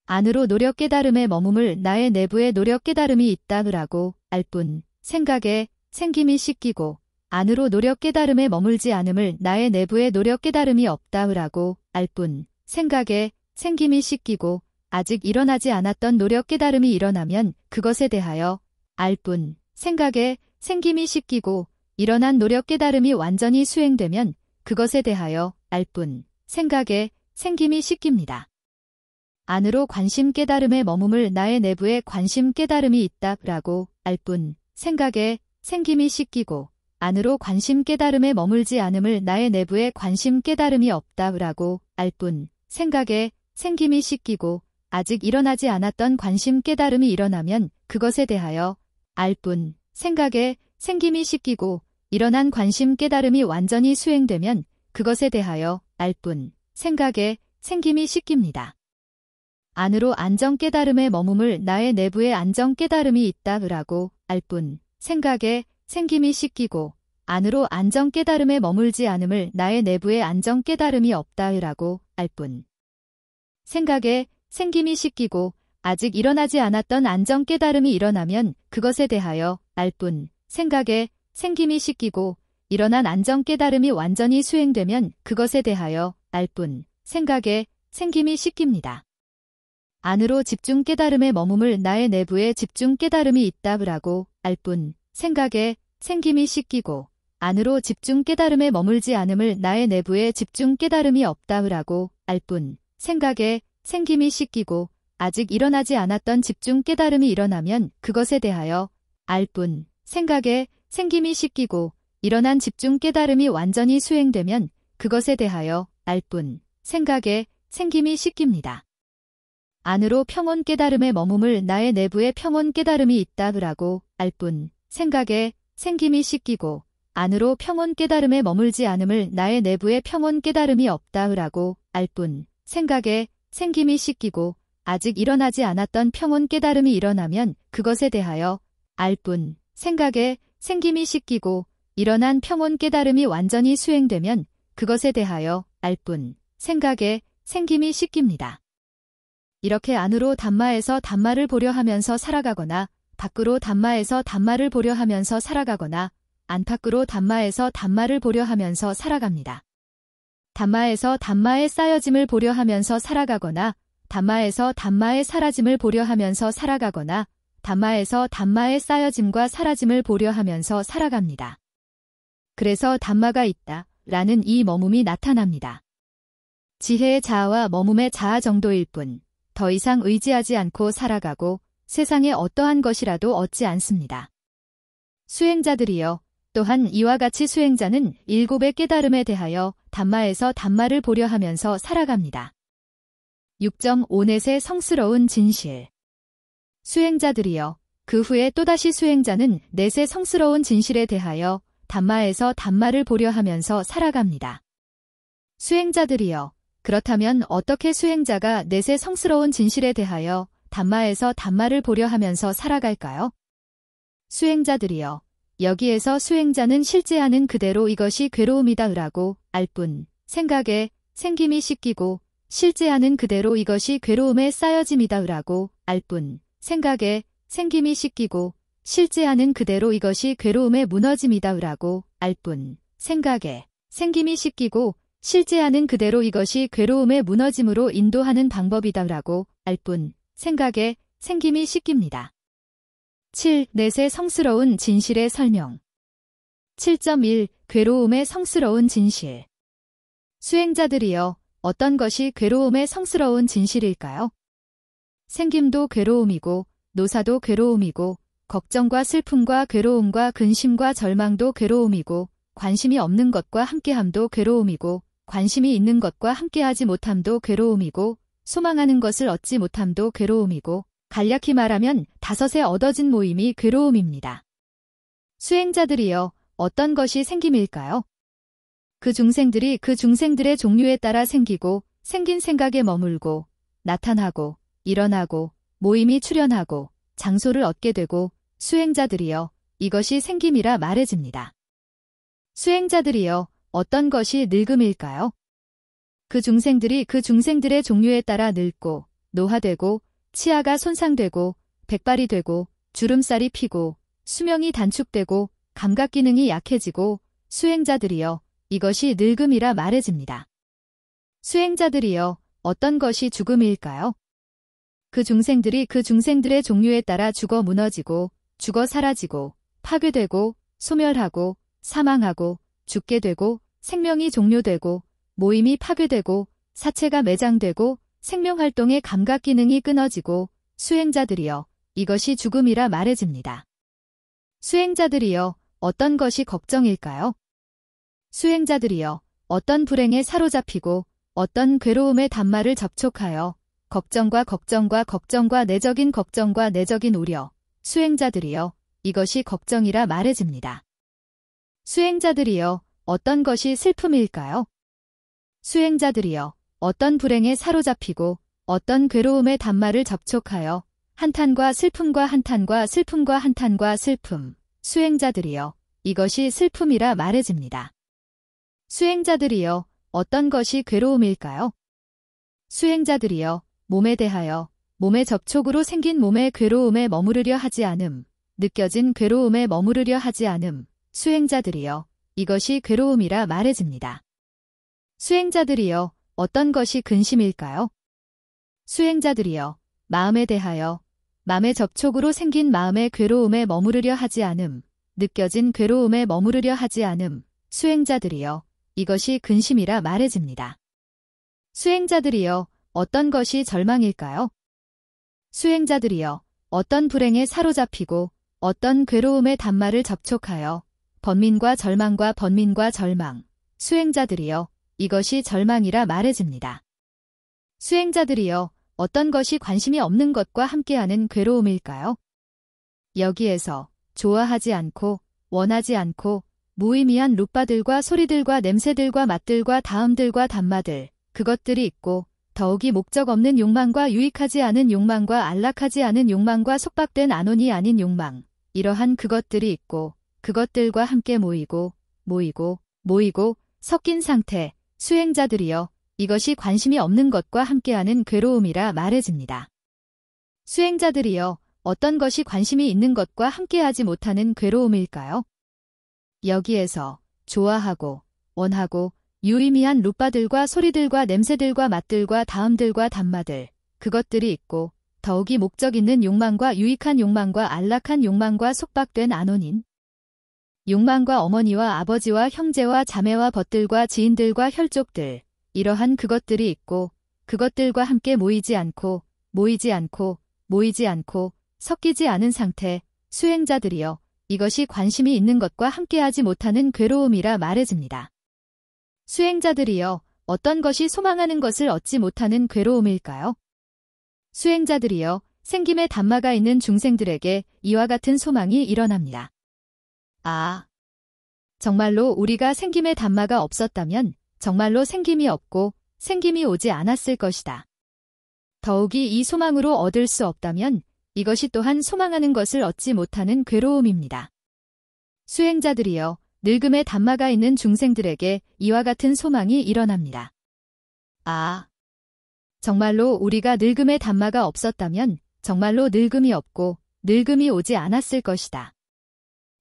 안으로 노력 깨달음의 머뭅을 나의 내부에 노력 깨달음이 있다라고 알 뿐 생각에 생김이 씻기고 안으로 노력 깨달음에 머물지 않음을 나의 내부에 노력 깨달음이 없다라고 알 뿐 생각에 생김이 씻기고 아직 일어나지 않았던 노력 깨달음이 일어나면 그것에 대하여 알 뿐, 생각에 생김이 씻기고 일어난 노력 깨달음이 완전히 수행되면 그것에 대하여 알 뿐, 생각에 생김이 씻깁니다. 안으로 관심 깨달음에 머금을 나의 내부에 관심 깨달음이 있다라고 알 뿐, 생각에 생김이 씻기고 안으로 관심 깨달음에 머물지 않음을 나의 내부에 관심 깨달음이 없다라고 알 뿐, 생각에 생김이 씻기고 아직 일어나지 않았던 관심 깨달음이 일어나면 그것에 대하여 알 뿐, 생각에 생김이 씻기고 일어난 관심 깨달음이 완전히 수행되면 그것에 대하여 알 뿐, 생각에 생김이 씻깁니다. 안으로 안정 깨달음에 머금을 나의 내부에 안정 깨달음이 있다라고 알 뿐, 생각에 생김이 씻기고 안으로 안정 깨달음에 머물지 않음을 나의 내부에 안정 깨달음이 없다라고 알 뿐, 생각에 생김이 씻기고 아직 일어나지 않았던 안정 깨달음이 일어나면 그것에 대하여 알 뿐, 생각에 생김이 씻기고 일어난 안정 깨달음이 완전히 수행되면 그것에 대하여 알 뿐, 생각에 생김이 씻깁니다. 안으로 집중 깨달음에 머금을 나의 내부에 집중 깨달음이 있다라고 알 뿐, 생각에 생김이 씻기고 안으로 집중 깨달음에 머물지 않음을 나의 내부에 집중 깨달음이 없다라고 알 뿐, 생각에 생김이 씻기고 아직 일어나지 않았던 집중 깨달음이 일어나면 그것에 대하여 알 뿐, 생각에 생김이 씻기고 일어난 집중 깨달음이 완전히 수행되면 그것에 대하여 알 뿐, 생각에 생김이 씻깁니다. 안으로 평온 깨달음에 머금을 나의 내부에 평온 깨달음이 있다라고 알 뿐, 생각에 생김이 씻기고 안으로 평온 깨달음에 머물지 않음을 나의 내부에 평온 깨달음이 없다라고 알 뿐, 생각에 생김이 씻기고 아직 일어나지 않았던 평온 깨달음이 일어나면 그것에 대하여 알 뿐, 생각에 생김이 씻기고 일어난 평온 깨달음이 완전히 수행되면 그것에 대하여 알 뿐, 생각에 생김이 씻깁니다. 이렇게 안으로 담마에서 담마를 보려 하면서 살아가거나 밖으로 담마에서 담마를 보려 하면서 살아가거나 안팎으로 담마에서 담마를 보려 하면서 살아갑니다. 담마에서 담마의 쌓여짐을 보려 하면서 살아가거나 담마에서 담마의 사라짐을 보려 하면서 살아가거나 담마에서 담마의 쌓여짐과 사라짐을 보려 하면서 살아갑니다. 그래서 담마가 있다 라는 이 머뭅이 나타납니다. 지혜의 자아와 머뭅의 자아 정도일 뿐 더 이상 의지하지 않고 살아가고 세상에 어떠한 것이라도 얻지 않습니다. 수행자들이여, 또한 이와 같이 수행자는 일곱의 깨달음에 대하여 담마에서 담마를 보려 하면서 살아갑니다. 6.5넷의 성스러운 진실. 수행자들이여, 그 후에 또다시 수행자는 넷의 성스러운 진실에 대하여 담마에서 담마를 보려 하면서 살아갑니다. 수행자들이여, 그렇다면 어떻게 수행자가 넷의 성스러운 진실에 대하여 담마에서 담마를 보려 하면서 살아갈까요? 수행자들이여, 여기에서 수행자는 실제하는 그대로 이것이 괴로움이다라고 알 뿐, 생각에 생김이 씻기고 실제하는 그대로 이것이 괴로움에 쌓여짐이다라고 알 뿐, 생각에 생김이 씻기고 실제하는 그대로 이것이 괴로움에 무너짐이다라고 알 뿐, 생각에 생김이 씻기고 실제하는 그대로 이것이 괴로움의 무너짐으로 인도하는 방법이다라고 알 뿐, 생각에 생김이 씻깁니다. 7. 넷의 성스러운 진실의 설명. 7.1. 괴로움의 성스러운 진실. 수행자들이여, 어떤 것이 괴로움의 성스러운 진실일까요? 생김도 괴로움이고, 노사도 괴로움이고, 걱정과 슬픔과 괴로움과 근심과 절망도 괴로움이고, 관심이 없는 것과 함께함도 괴로움이고, 관심이 있는 것과 함께하지 못함도 괴로움이고, 소망하는 것을 얻지 못함도 괴로움이고, 간략히 말하면 다섯에 얻어진 모임이 괴로움입니다. 수행자들이여, 어떤 것이 생김일까요? 그 중생들이 그 중생들의 종류에 따라 생기고, 생긴 생각에 머물고, 나타나고, 일어나고, 모임이 출현하고, 장소를 얻게 되고, 수행자들이여, 이것이 생김이라 말해집니다. 수행자들이여, 어떤 것이 늙음일까요? 그 중생들이 그 중생들의 종류에 따라 늙고, 노화되고, 치아가 손상되고, 백발이 되고, 주름살이 피고, 수명이 단축되고, 감각 기능이 약해지고, 수행자들이여, 이것이 늙음이라 말해집니다. 수행자들이여, 어떤 것이 죽음일까요? 그 중생들이 그 중생들의 종류에 따라 죽어 무너지고, 죽어 사라지고, 파괴되고, 소멸하고, 사망하고, 죽게 되고, 생명이 종료되고, 모임이 파괴되고, 사체가 매장되고, 생명활동의 감각 기능이 끊어지고, 수행자들이여, 이것이 죽음이라 말해집니다. 수행자들이여, 어떤 것이 걱정일까요? 수행자들이여, 어떤 불행에 사로잡히고, 어떤 괴로움의 단말을 접촉하여, 걱정과 내적인 우려, 수행자들이여, 이것이 걱정이라 말해집니다. 수행자들이여, 어떤 것이 슬픔일까요? 수행자들이여, 어떤 불행에 사로잡히고, 어떤 괴로움의 단말을 접촉하여, 한탄과 슬픔, 수행자들이여, 이것이 슬픔이라 말해집니다. 수행자들이여, 어떤 것이 괴로움일까요? 수행자들이여, 몸에 대하여, 몸의 접촉으로 생긴 몸의 괴로움에 머무르려 하지 않음, 느껴진 괴로움에 머무르려 하지 않음, 수행자들이여, 이것이 괴로움이라 말해집니다. 수행자들이여, 어떤 것이 근심일까요? 수행자들이여, 마음에 대하여, 마음의 접촉으로 생긴 마음의 괴로움에 머무르려 하지 않음, 느껴진 괴로움에 머무르려 하지 않음, 수행자들이여, 이것이 근심이라 말해집니다. 수행자들이여, 어떤 것이 절망일까요? 수행자들이여, 어떤 불행에 사로잡히고, 어떤 괴로움의 단말을 접촉하여, 번민과 절망, 수행자들이여, 이것이 절망이라 말해집니다. 수행자들이여, 어떤 것이 관심이 없는 것과 함께하는 괴로움일까요? 여기에서 좋아하지 않고, 원하지 않고, 무의미한 룻바들과 소리들과 냄새들과 맛들과 다음들과 단마들, 그것들이 있고, 더욱이 목적 없는 욕망과 유익하지 않은 욕망과 안락하지 않은 욕망과 속박된 안온이 아닌 욕망, 이러한 그것들이 있고, 그것들과 함께 모이고, 섞인 상태, 수행자들이여, 이것이 관심이 없는 것과 함께하는 괴로움이라 말해집니다. 수행자들이여, 어떤 것이 관심이 있는 것과 함께하지 못하는 괴로움일까요? 여기에서 좋아하고, 원하고, 유의미한 룻바들과 소리들과 냄새들과 맛들과 다음들과 단마들, 그것들이 있고, 더욱이 목적 있는 욕망과 유익한 욕망과 안락한 욕망과 속박된 안온인 욕망과 어머니와 아버지와 형제와 자매와 벗들과 지인들과 혈족들, 이러한 그것들이 있고, 그것들과 함께 모이지 않고, 섞이지 않은 상태, 수행자들이여, 이것이 관심이 있는 것과 함께하지 못하는 괴로움이라 말해집니다. 수행자들이여, 어떤 것이 소망하는 것을 얻지 못하는 괴로움일까요? 수행자들이여, 생김의 단마가 있는 중생들에게 이와 같은 소망이 일어납니다. 아, 정말로 우리가 생김의 단마가 없었다면 정말로 생김이 없고 생김이 오지 않았을 것이다. 더욱이 이 소망으로 얻을 수 없다면 이것이 또한 소망하는 것을 얻지 못하는 괴로움입니다. 수행자들이여, 늙음의 단마가 있는 중생들에게 이와 같은 소망이 일어납니다. 아, 정말로 우리가 늙음의 단마가 없었다면 정말로 늙음이 없고 늙음이 오지 않았을 것이다.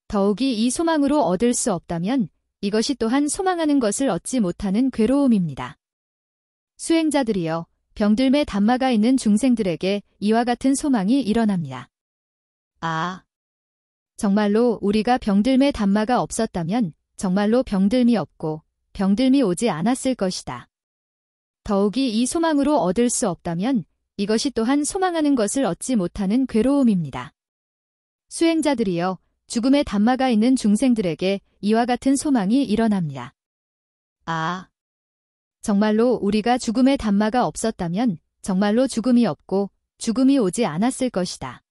더욱이 이 소망으로 얻을 수 없다면 이것이 또한 소망하는 것을 얻지 못하는 괴로움입니다. 수행자들이여, 병들매 단마가 있는 중생들에게 이와 같은 소망이 일어납니다. 아, 정말로 우리가 병들매 단마가 없었다면 정말로 병들미 없고 병들미 오지 않았을 것이다. 더욱이 이 소망으로 얻을 수 없다면 이것이 또한 소망하는 것을 얻지 못하는 괴로움입니다. 수행자들이여, 죽음의 단마가 있는 중생들에게 이와 같은 소망이 일어납니다. 아, 정말로 우리가 죽음의 단마가 없었다면 정말로 죽음이 없고 죽음이 오지 않았을 것이다.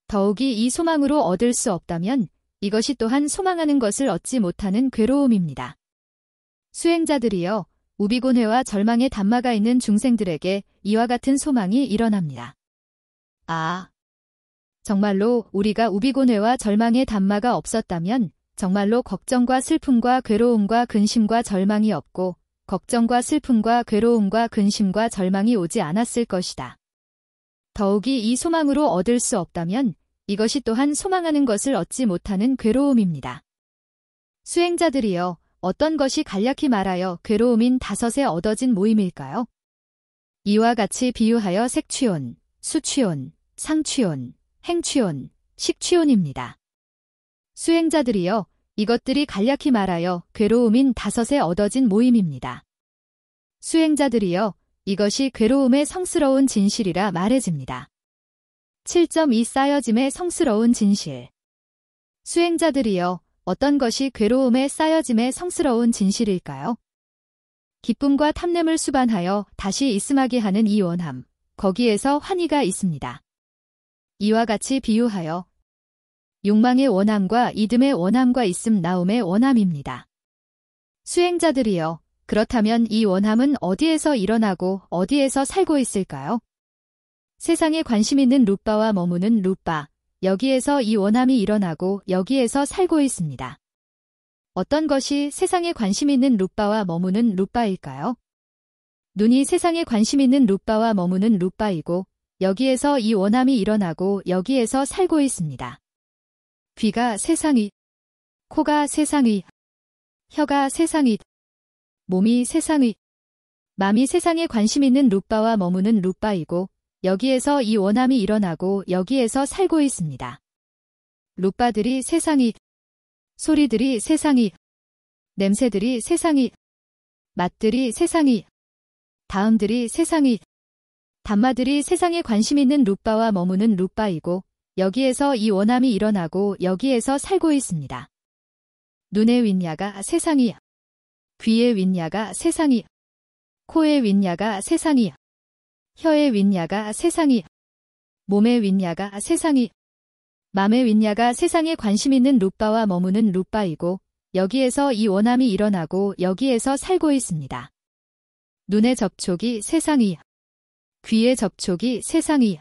더욱이 이 소망으로 얻을 수 없다면 이것이 또한 소망하는 것을 얻지 못하는 괴로움입니다. 수행자들이여, 우비곤회와 절망의 단마가 있는 중생들에게 이와 같은 소망이 일어납니다. 아, 정말로 우리가 우비곤회와 절망의 단마가 없었다면 정말로 걱정과 슬픔과 괴로움과 근심과 절망이 없고 걱정과 슬픔과 괴로움과 근심과 절망이 오지 않았을 것이다. 더욱이 이 소망으로 얻을 수 없다면 이것이 또한 소망하는 것을 얻지 못하는 괴로움입니다. 수행자들이여, 어떤 것이 간략히 말하여 괴로움인 다섯에 얻어진 모임일까요? 이와 같이 비유하여 색취온, 수취온, 상취온, 행취온, 식취온입니다. 수행자들이여, 이것들이 간략히 말하여 괴로움인 다섯에 얻어진 모임입니다. 수행자들이여, 이것이 괴로움의 성스러운 진실이라 말해집니다. 7.2 쌓여짐의 성스러운 진실. 수행자들이여, 어떤 것이 괴로움의 쌓여짐의 성스러운 진실일까요? 기쁨과 탐냄을 수반하여 다시 있음하게 하는 이 원함, 거기에서 환희가 있습니다. 이와 같이 비유하여 욕망의 원함과 이듬의 원함과 있음 나옴의 원함입니다. 수행자들이여, 그렇다면 이 원함은 어디에서 일어나고 어디에서 살고 있을까요? 세상에 관심 있는 룻바와 머무는 룻바, 여기에서 이 원함이 일어나고 여기에서 살고 있습니다. 어떤 것이 세상에 관심 있는 룻바와 머무는 룻바일까요? 눈이 세상에 관심 있는 룻바와 머무는 룻바이고 여기에서 이 원함이 일어나고 여기에서 살고 있습니다. 귀가 세상이, 코가 세상이, 혀가 세상이, 몸이 세상이, 마음이 세상에 관심 있는 룻바와 머무는 룻바이고 여기에서 이 원함이 일어나고 여기에서 살고 있습니다. 룻바들이 세상이, 소리들이 세상이, 냄새들이 세상이, 맛들이 세상이, 다음들이 세상이, 단마들이 세상에 관심 있는 룻바와 머무는 룻바이고 여기에서 이 원함이 일어나고 여기에서 살고 있습니다. 눈의 윗야가 세상이, 귀의 윗야가 세상이, 코의 윗야가 세상이, 혀의 윗야가 세상이, 몸의 윗야가 세상이, 맘의 윗야가 세상에 관심 있는 룻바와 머무는 룻바이고 여기에서 이 원함이 일어나고 여기에서 살고 있습니다. 눈의 접촉이 세상이, 귀의 접촉이 세상이,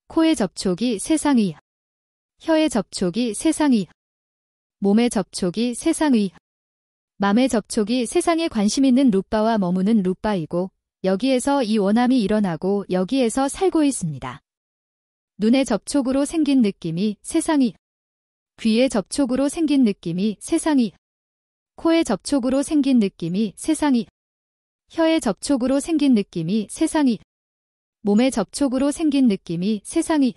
코의 접촉이 세상이, 혀의 접촉이 세상이, 몸의 접촉이 세상이, 맘의 접촉이 세상에 관심 있는 룻바와 머무는 룻바이고 여기에서 이 원함이 일어나고 여기에서 살고 있습니다. 눈의 접촉으로 생긴 느낌이 세상이, 귀의 접촉으로 생긴 느낌이 세상이, 코의 접촉으로 생긴 느낌이 세상이, 혀의 접촉으로 생긴 느낌이 세상이, 몸의 접촉으로 생긴 느낌이 세상이,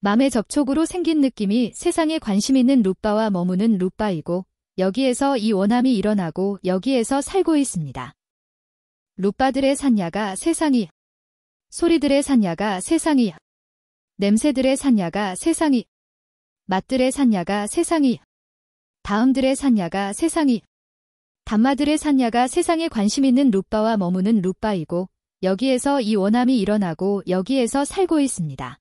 맘의 접촉으로 생긴 느낌이 세상에 관심 있는 룻바와 머무는 룻바이고 여기에서 이 원함이 일어나고 여기에서 살고 있습니다. 룻바들의 산야가 세상이, 소리들의 산야가 세상이, 냄새들의 산야가 세상이, 맛들의 산야가 세상이, 다음들의 산야가 세상이, 단마들의 산야가 세상에 관심 있는 룻바와 머무는 룻바이고 여기에서 이 원함이 일어나고 여기에서 살고 있습니다.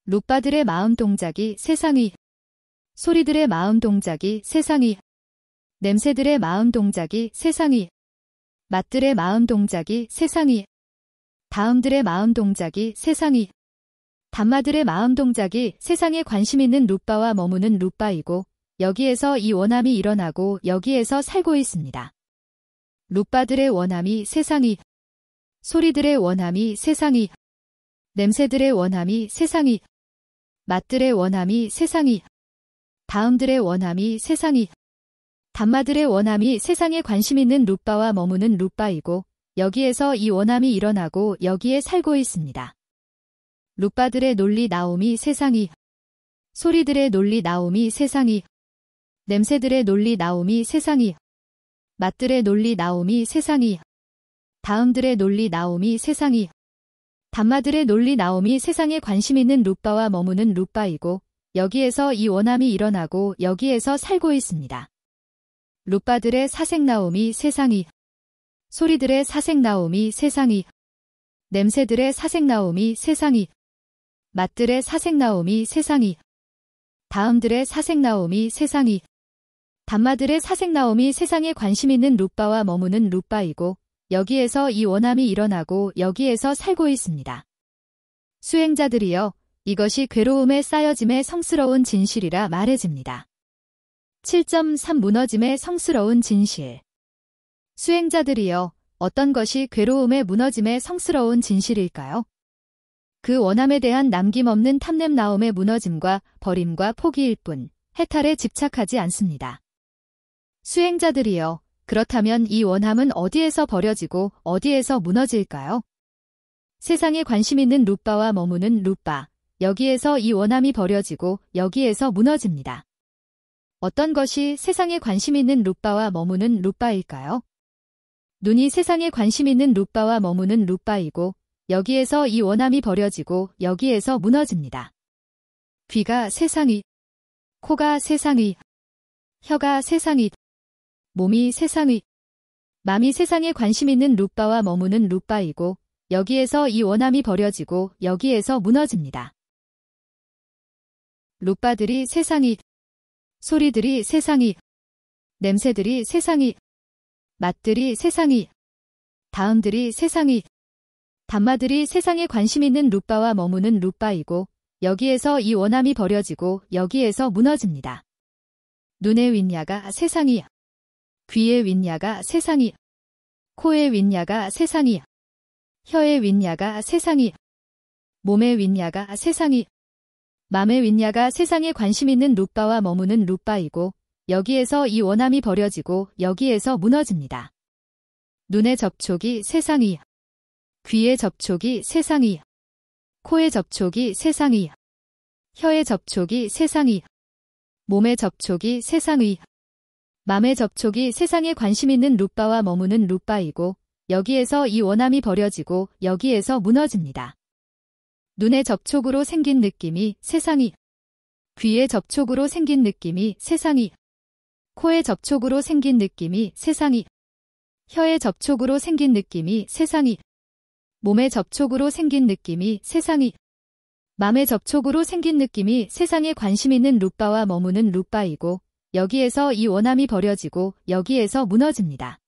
룻바들의 마음 동작이 세상이, 소리들의 마음 동작이 세상이, 냄새들의 마음 동작이 세상이, 맛들의 마음 동작이 세상이, 다음들의 마음 동작이 세상이, 단마들의 마음 동작이 세상에 관심 있는 룻바와 머무는 룻바이고 여기에서 이 원함이 일어나고 여기에서 살고 있습니다. 룻바들의 원함이 세상이, 소리들의 원함이 세상이, 냄새들의 원함이 세상이, 맛들의 원함이 세상이, 다음들의 원함이 세상이, 단마들의 원함이 세상에 관심 있는 룻바와 머무는 룻바이고 여기에서 이 원함이 일어나고 여기에 살고 있습니다. 룻바들의 논리 나옴이 세상이, 소리들의 논리 나옴이 세상이, 냄새들의 논리 나옴이 세상이, 맛들의 논리 나옴이 세상이, 다음들의 논리 나옴이 세상이, 단마들의 논리 나옴이 세상에 관심 있는 룻바와 머무는 룻바이고 여기에서 이 원함이 일어나고 여기에서 살고 있습니다. 룻바들의 사색 나옴이 세상이, 소리들의 사색 나옴이 세상이, 냄새들의 사색 나옴이 세상이, 맛들의 사색 나옴이 세상이, 다음들의 사색 나옴이 세상이, 단마들의 사색 나옴이 세상에 관심 있는 룻바와 머무는 룻바이고 여기에서 이 원함이 일어나고 여기에서 살고 있습니다. 수행자들이여, 이것이 괴로움에 쌓여짐의 성스러운 진실이라 말해집니다. 7.3 무너짐의 성스러운 진실. 수행자들이여, 어떤 것이 괴로움의 무너짐의 성스러운 진실일까요? 그 원함에 대한 남김없는 탐냄 나옴의 무너짐과 버림과 포기일 뿐, 해탈에 집착하지 않습니다. 수행자들이여, 그렇다면 이 원함은 어디에서 버려지고 어디에서 무너질까요? 세상에 관심 있는 루빠와 머무는 루빠. 여기에서 이 원함이 버려지고 여기에서 무너집니다. 어떤 것이 세상에 관심 있는 루빠와 머무는 루빠일까요? 눈이 세상에 관심 있는 루빠와 머무는 루빠이고 여기에서 이 원함이 버려지고 여기에서 무너집니다. 귀가 세상이, 코가 세상이, 혀가 세상이, 몸이 세상이, 맘이 세상에 관심 있는 루빠와 머무는 루빠이고 여기에서 이 원함이 버려지고 여기에서 무너집니다. 루빠들이 세상이, 소리들이 세상이, 냄새들이 세상이, 맛들이 세상이, 다음들이 세상이, 단마들이 세상에 관심 있는 루빠와 머무는 루빠이고 여기에서 이 원함이 버려지고 여기에서 무너집니다. 눈의 윗야가 세상이, 귀의 윗야가 세상이, 코의 윗야가 세상이, 혀의 윗야가 세상이, 몸의 윗야가 세상이, 맘의 윗야가 세상에 관심 있는 루빠와 머무는 루빠이고 여기에서 이 원함이 버려지고 여기에서 무너집니다. 눈의 접촉이 세상이, 귀의 접촉이 세상이, 코의 접촉이 세상이, 혀의 접촉이 세상이, 몸의 접촉이 세상이, 맘의 접촉이 세상에 관심 있는 루빠와 머무는 루빠이고 여기에서 이 원함이 버려지고 여기에서 무너집니다. 눈의 접촉으로 생긴 느낌이 세상이, 귀의 접촉으로 생긴 느낌이 세상이, 코의 접촉으로 생긴 느낌이 세상이, 혀의 접촉으로 생긴 느낌이 세상이, 몸의 접촉으로 생긴 느낌이 세상이, 맘의 접촉으로 생긴 느낌이 세상에 관심 있는 루빠와 머무는 루빠이고 여기에서 이 원함이 버려지고 여기에서 무너집니다.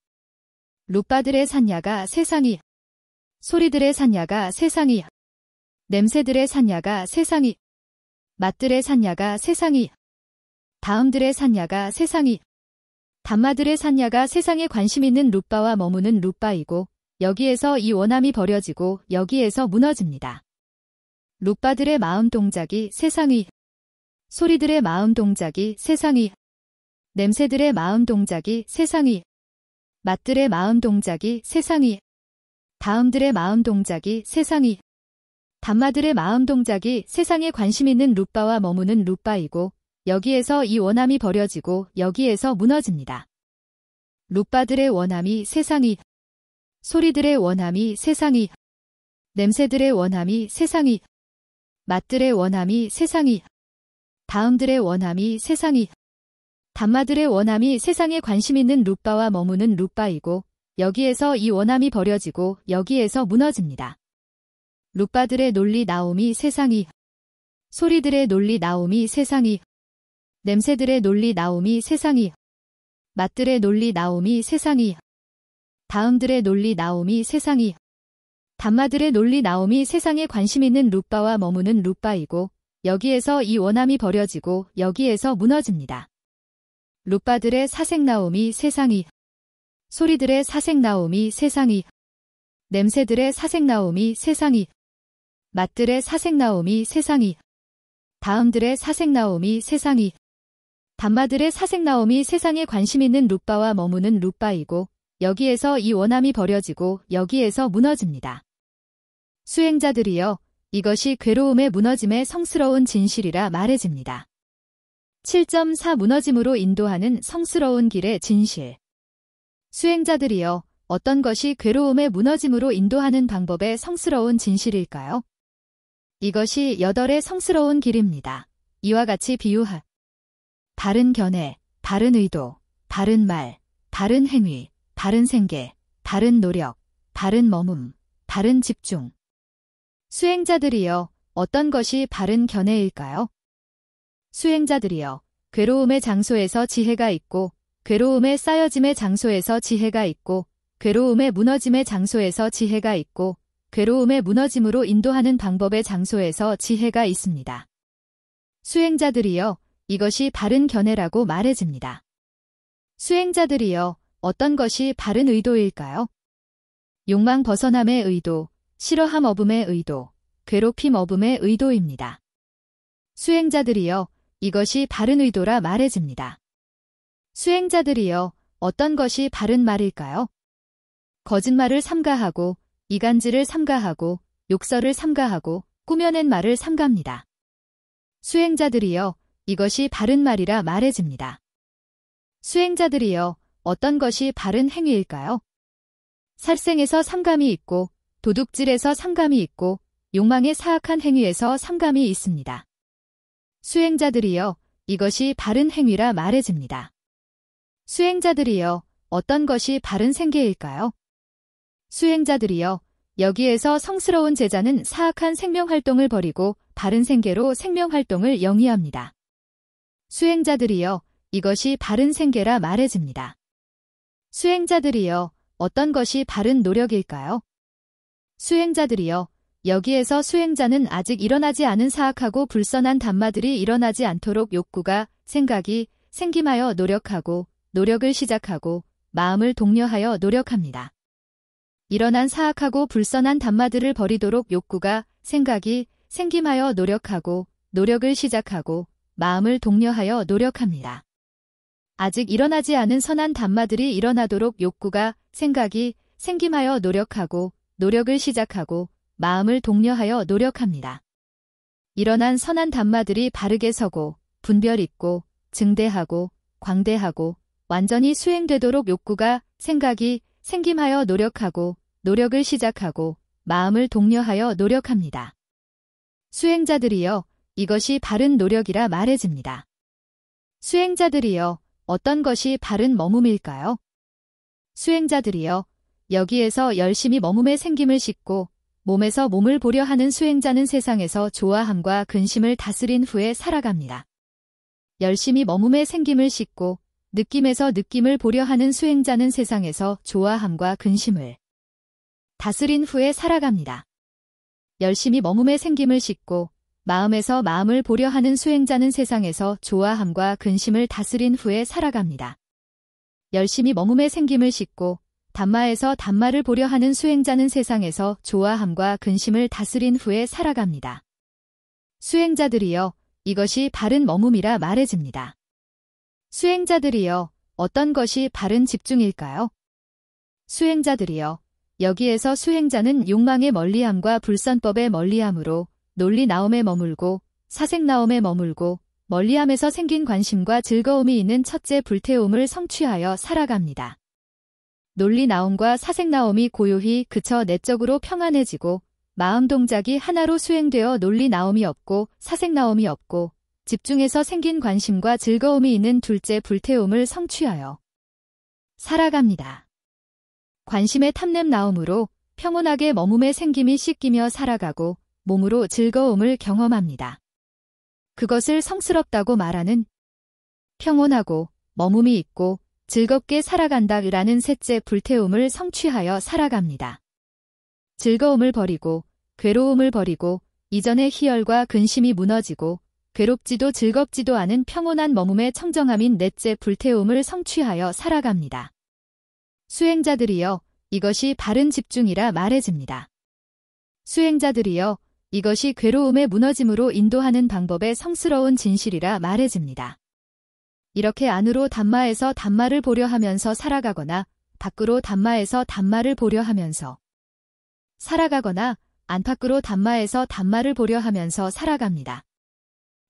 루빠들의 산야가 세상이, 소리들의 산야가 세상이, 냄새들의 산야가 세상이, 맛들의 산야가 세상이, 다음들의 산야가 세상이, 단마들의 산야가 세상에 관심 있는 루빠와 머무는 루빠이고 여기에서 이 원함이 버려지고 여기에서 무너집니다. 루빠들의 마음 동작이 세상이, 소리들의 마음 동작이 세상이, 냄새들의 마음 동작이 세상이, 맛들의 마음 동작이 세상이, 다음들의 마음 동작이 세상이, 단마들의 마음 동작이 세상에 관심 있는 루빠와 머무는 루빠이고 여기에서 이 원함이 버려지고 여기에서 무너집니다. 루빠들의 원함이 세상이, 소리들의 원함이 세상이, 냄새들의 원함이 세상이, 맛들의 원함이 세상이, 다음들의 원함이 세상이, 단마들의 원함이 세상에 관심 있는 루빠와 머무는 루빠이고 여기에서 이 원함이 버려지고 여기에서 무너집니다. 루빠들의 논리 나옴이 세상이, 소리들의 논리 나옴이 세상이, 냄새들의 논리 나옴이 세상이, 맛들의 논리 나옴이 세상이, 다음들의 논리 나옴이 세상이, 단마들의 논리 나옴이 세상에 관심 있는 루빠와 머무는 루빠이고 여기에서 이 원함이 버려지고 여기에서 무너집니다. 루빠들의 사색 나옴이 세상이, 소리들의 사색 나옴이 세상이, 냄새들의 사색 나옴이 세상이, 맛들의 사색 나옴이 세상이, 다음들의 사색 나옴이 세상이, 단마들의 사색 나옴이 세상에 관심 있는 루빠와 머무는 루빠이고 여기에서 이 원함이 버려지고 여기에서 무너집니다. 수행자들이여, 이것이 괴로움의 무너짐의 성스러운 진실이라 말해집니다. 7.4 무너짐으로 인도하는 성스러운 길의 진실. 수행자들이여, 어떤 것이 괴로움의 무너짐으로 인도하는 방법의 성스러운 진실일까요? 이것이 8의 성스러운 길입니다. 이와 같이 비유하. 바른 견해, 바른 의도, 바른 말, 바른 행위, 바른 생계, 바른 노력, 바른 머문, 바른 집중. 수행자들이여, 어떤 것이 바른 견해일까요? 수행자들이여, 괴로움의 장소에서 지혜가 있고, 괴로움의 쌓여짐의 장소에서 지혜가 있고, 괴로움의 무너짐의 장소에서 지혜가 있고, 괴로움의 무너짐으로 인도하는 방법의 장소에서 지혜가 있습니다. 수행자들이여, 이것이 바른 견해라고 말해집니다. 수행자들이여, 어떤 것이 바른 의도일까요? 욕망 벗어남의 의도, 싫어함 업음의 의도, 괴롭힘 업음의 의도입니다. 수행자들이여, 이것이 바른 의도라 말해집니다. 수행자들이여, 어떤 것이 바른 말일까요? 거짓말을 삼가하고, 이간질을 삼가하고, 욕설을 삼가하고 꾸며낸 말을 삼갑니다. 수행자들이여, 이것이 바른 말이라 말해집니다. 수행자들이여, 어떤 것이 바른 행위일까요? 살생에서 삼감이 있고, 도둑질에서 삼감이 있고, 욕망의 사악한 행위에서 삼감이 있습니다. 수행자들이여, 이것이 바른 행위라 말해집니다. 수행자들이여, 어떤 것이 바른 생계일까요? 수행자들이여, 여기에서 성스러운 제자는 사악한 생명활동을 버리고 바른 생계로 생명활동을 영위합니다. 수행자들이여, 이것이 바른 생계라 말해집니다. 수행자들이여, 어떤 것이 바른 노력일까요? 수행자들이여, 여기에서 수행자는 아직 일어나지 않은 사악하고 불선한 담마들이 일어나지 않도록 욕구가, 생각이 생김하여 노력하고, 노력을 시작하고, 마음을 독려하여 노력합니다. 일어난 사악하고 불선한 담마들을 버리도록 욕구가, 생각이 생김하여 노력하고, 노력을 시작하고, 마음을 독려하여 노력합니다. 아직 일어나지 않은 선한 담마들이 일어나도록 욕구가, 생각이 생김하여 노력하고, 노력을 시작하고, 마음을 독려하여 노력합니다. 일어난 선한 담마들이 바르게 서고, 분별 있고, 증대하고, 광대하고, 완전히 수행되도록 욕구가, 생각이 생김하여 노력하고, 노력을 시작하고, 마음을 독려하여 노력합니다. 수행자들이여, 이것이 바른 노력이라 말해집니다. 수행자들이여, 어떤 것이 바른 머뭅일까요? 수행자들이여, 여기에서 열심히 머뭅의 생김을 싣고 몸에서 몸을 보려 하는 수행자는 세상에서 좋아함과 근심을 다스린 후에 살아갑니다. 열심히 머뭅의 생김을 싣고 느낌에서 느낌을 보려 하는 수행자는 세상에서 좋아함과 근심을 다스린 후에 살아갑니다. 열심히 머뭅의 생김을 싣고 마음에서 마음을 보려 하는 수행자는 세상에서 좋아함과 근심을 다스린 후에 살아갑니다. 열심히 머뭅의 생김을 싣고 담마에서 담마를 보려 하는 수행자는 세상에서 좋아함과 근심을 다스린 후에 살아갑니다. 수행자들이여, 이것이 바른 머뭅이라 말해집니다. 수행자들이여, 어떤 것이 바른 집중일까요? 수행자들이여, 여기에서 수행자는 욕망의 멀리함과 불선법의 멀리함으로 논리나옴에 머물고 사색나옴에 머물고 멀리함에서 생긴 관심과 즐거움이 있는 첫째 불태움을 성취하여 살아갑니다. 논리나옴과 사색나옴이 고요히 그쳐 내적으로 평안해지고 마음 동작이 하나로 수행되어 논리나옴이 없고 사색나옴이 없고 집중해서 생긴 관심과 즐거움이 있는 둘째 불태움을 성취하여 살아갑니다. 관심의 탐냄나옴으로 평온하게 머뭅의 생김이 씻기며 살아가고 몸으로 즐거움을 경험합니다. 그것을 성스럽다고 말하는 평온하고 머뭅이 있고 즐겁게 살아간다라는 셋째 불태움을 성취하여 살아갑니다. 즐거움을 버리고 괴로움을 버리고 이전의 희열과 근심이 무너지고 괴롭지도 즐겁지도 않은 평온한 머뭅의 청정함인 넷째 불태움을 성취하여 살아갑니다. 수행자들이여, 이것이 바른 집중이라 말해집니다. 수행자들이여, 이것이 괴로움의 무너짐으로 인도하는 방법의 성스러운 진실이라 말해집니다. 이렇게 안으로 담마에서 담마를 보려 하면서 살아가거나 밖으로 담마에서 담마를 보려 하면서 살아가거나 안팎으로 담마에서 담마를 보려 하면서 살아갑니다.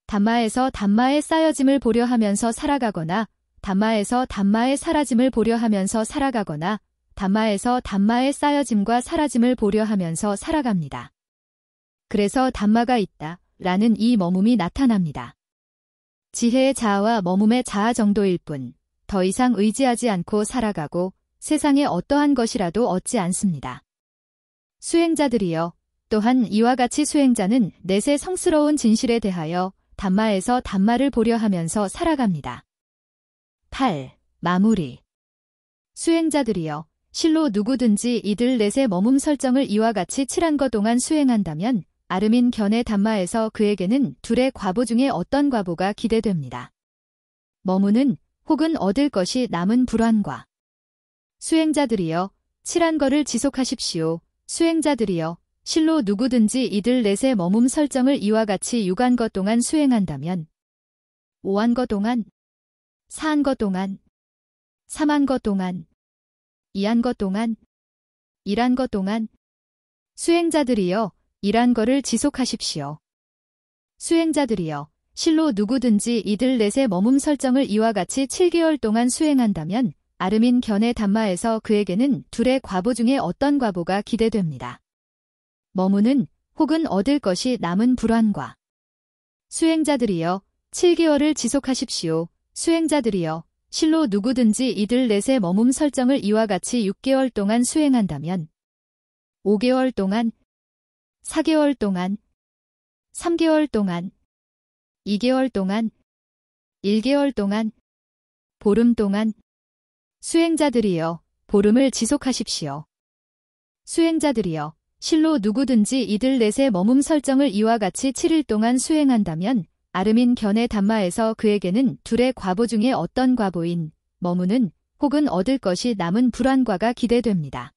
담마에서 담마의 쌓여짐을 보려 하면서 살아가거나 담마에서 담마의 사라짐을 보려 하면서 살아가거나 담마에서 담마의 쌓여짐과 사라짐을 보려 하면서 살아갑니다. 그래서 담마가 있다 라는 이 머뭅이 나타납니다. 지혜의 자아와 머뭅의 자아 정도일 뿐 더 이상 의지하지 않고 살아가고 세상에 어떠한 것이라도 얻지 않습니다. 수행자들이여, 또한 이와 같이 수행자는 넷의 성스러운 진실에 대하여 담마에서 담마를 보려 하면서 살아갑니다. 8. 마무리. 수행자들이여, 실로 누구든지 이들 넷의 머뭅 설정을 이와 같이 7한 동안 수행한다면 아르민 견의 담마에서 그에게는 둘의 과보 중에 어떤 과보가 기대됩니다. 머무는 혹은 얻을 것이 남은 불환과. 수행자들이여, 7한 거를 지속하십시오. 수행자들이여, 실로 누구든지 이들 넷의 머뭅 설정을 이와 같이 6한 것 동안 수행한다면 5한 것 동안, 4한 것 동안, 3한 것 동안, 2한 것 동안, 1한 것 동안. 수행자들이여, 이란 거를 지속하십시오. 수행자들이여, 실로 누구든지 이들 넷의 머문 설정을 이와 같이 7개월 동안 수행한다면 아르민 견해 담마에서 그에게는 둘의 과보 중에 어떤 과보가 기대됩니다. 머무는 혹은 얻을 것이 남은 불안과. 수행자들이여, 7개월을 지속하십시오. 수행자들이여, 실로 누구든지 이들 넷의 머문 설정을 이와 같이 6개월 동안 수행한다면 5개월 동안, 4개월 동안, 3개월 동안, 2개월 동안, 1개월 동안, 보름 동안. 수행자들이여, 보름을 지속하십시오. 수행자들이여, 실로 누구든지 이들 넷의 머문 설정을 이와 같이 7일 동안 수행한다면 아르민 견해 담마에서 그에게는 둘의 과보 중에 어떤 과보인 머무는 혹은 얻을 것이 남은 불안과가 기대됩니다.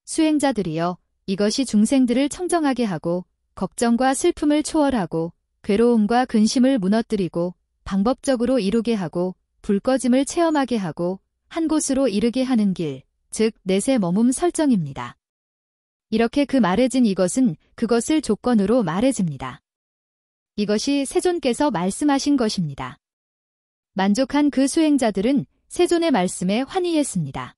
수행자들이여, 이것이 중생들을 청정하게 하고 걱정과 슬픔을 초월하고 괴로움과 근심을 무너뜨리고 방법적으로 이루게 하고 불꺼짐을 체험하게 하고 한 곳으로 이르게 하는 길, 즉 넷의 머문 설정입니다. 이렇게 그 말해진 이것은 그것을 조건으로 말해집니다. 이것이 세존께서 말씀하신 것입니다. 만족한 그 수행자들은 세존의 말씀에 환희했습니다.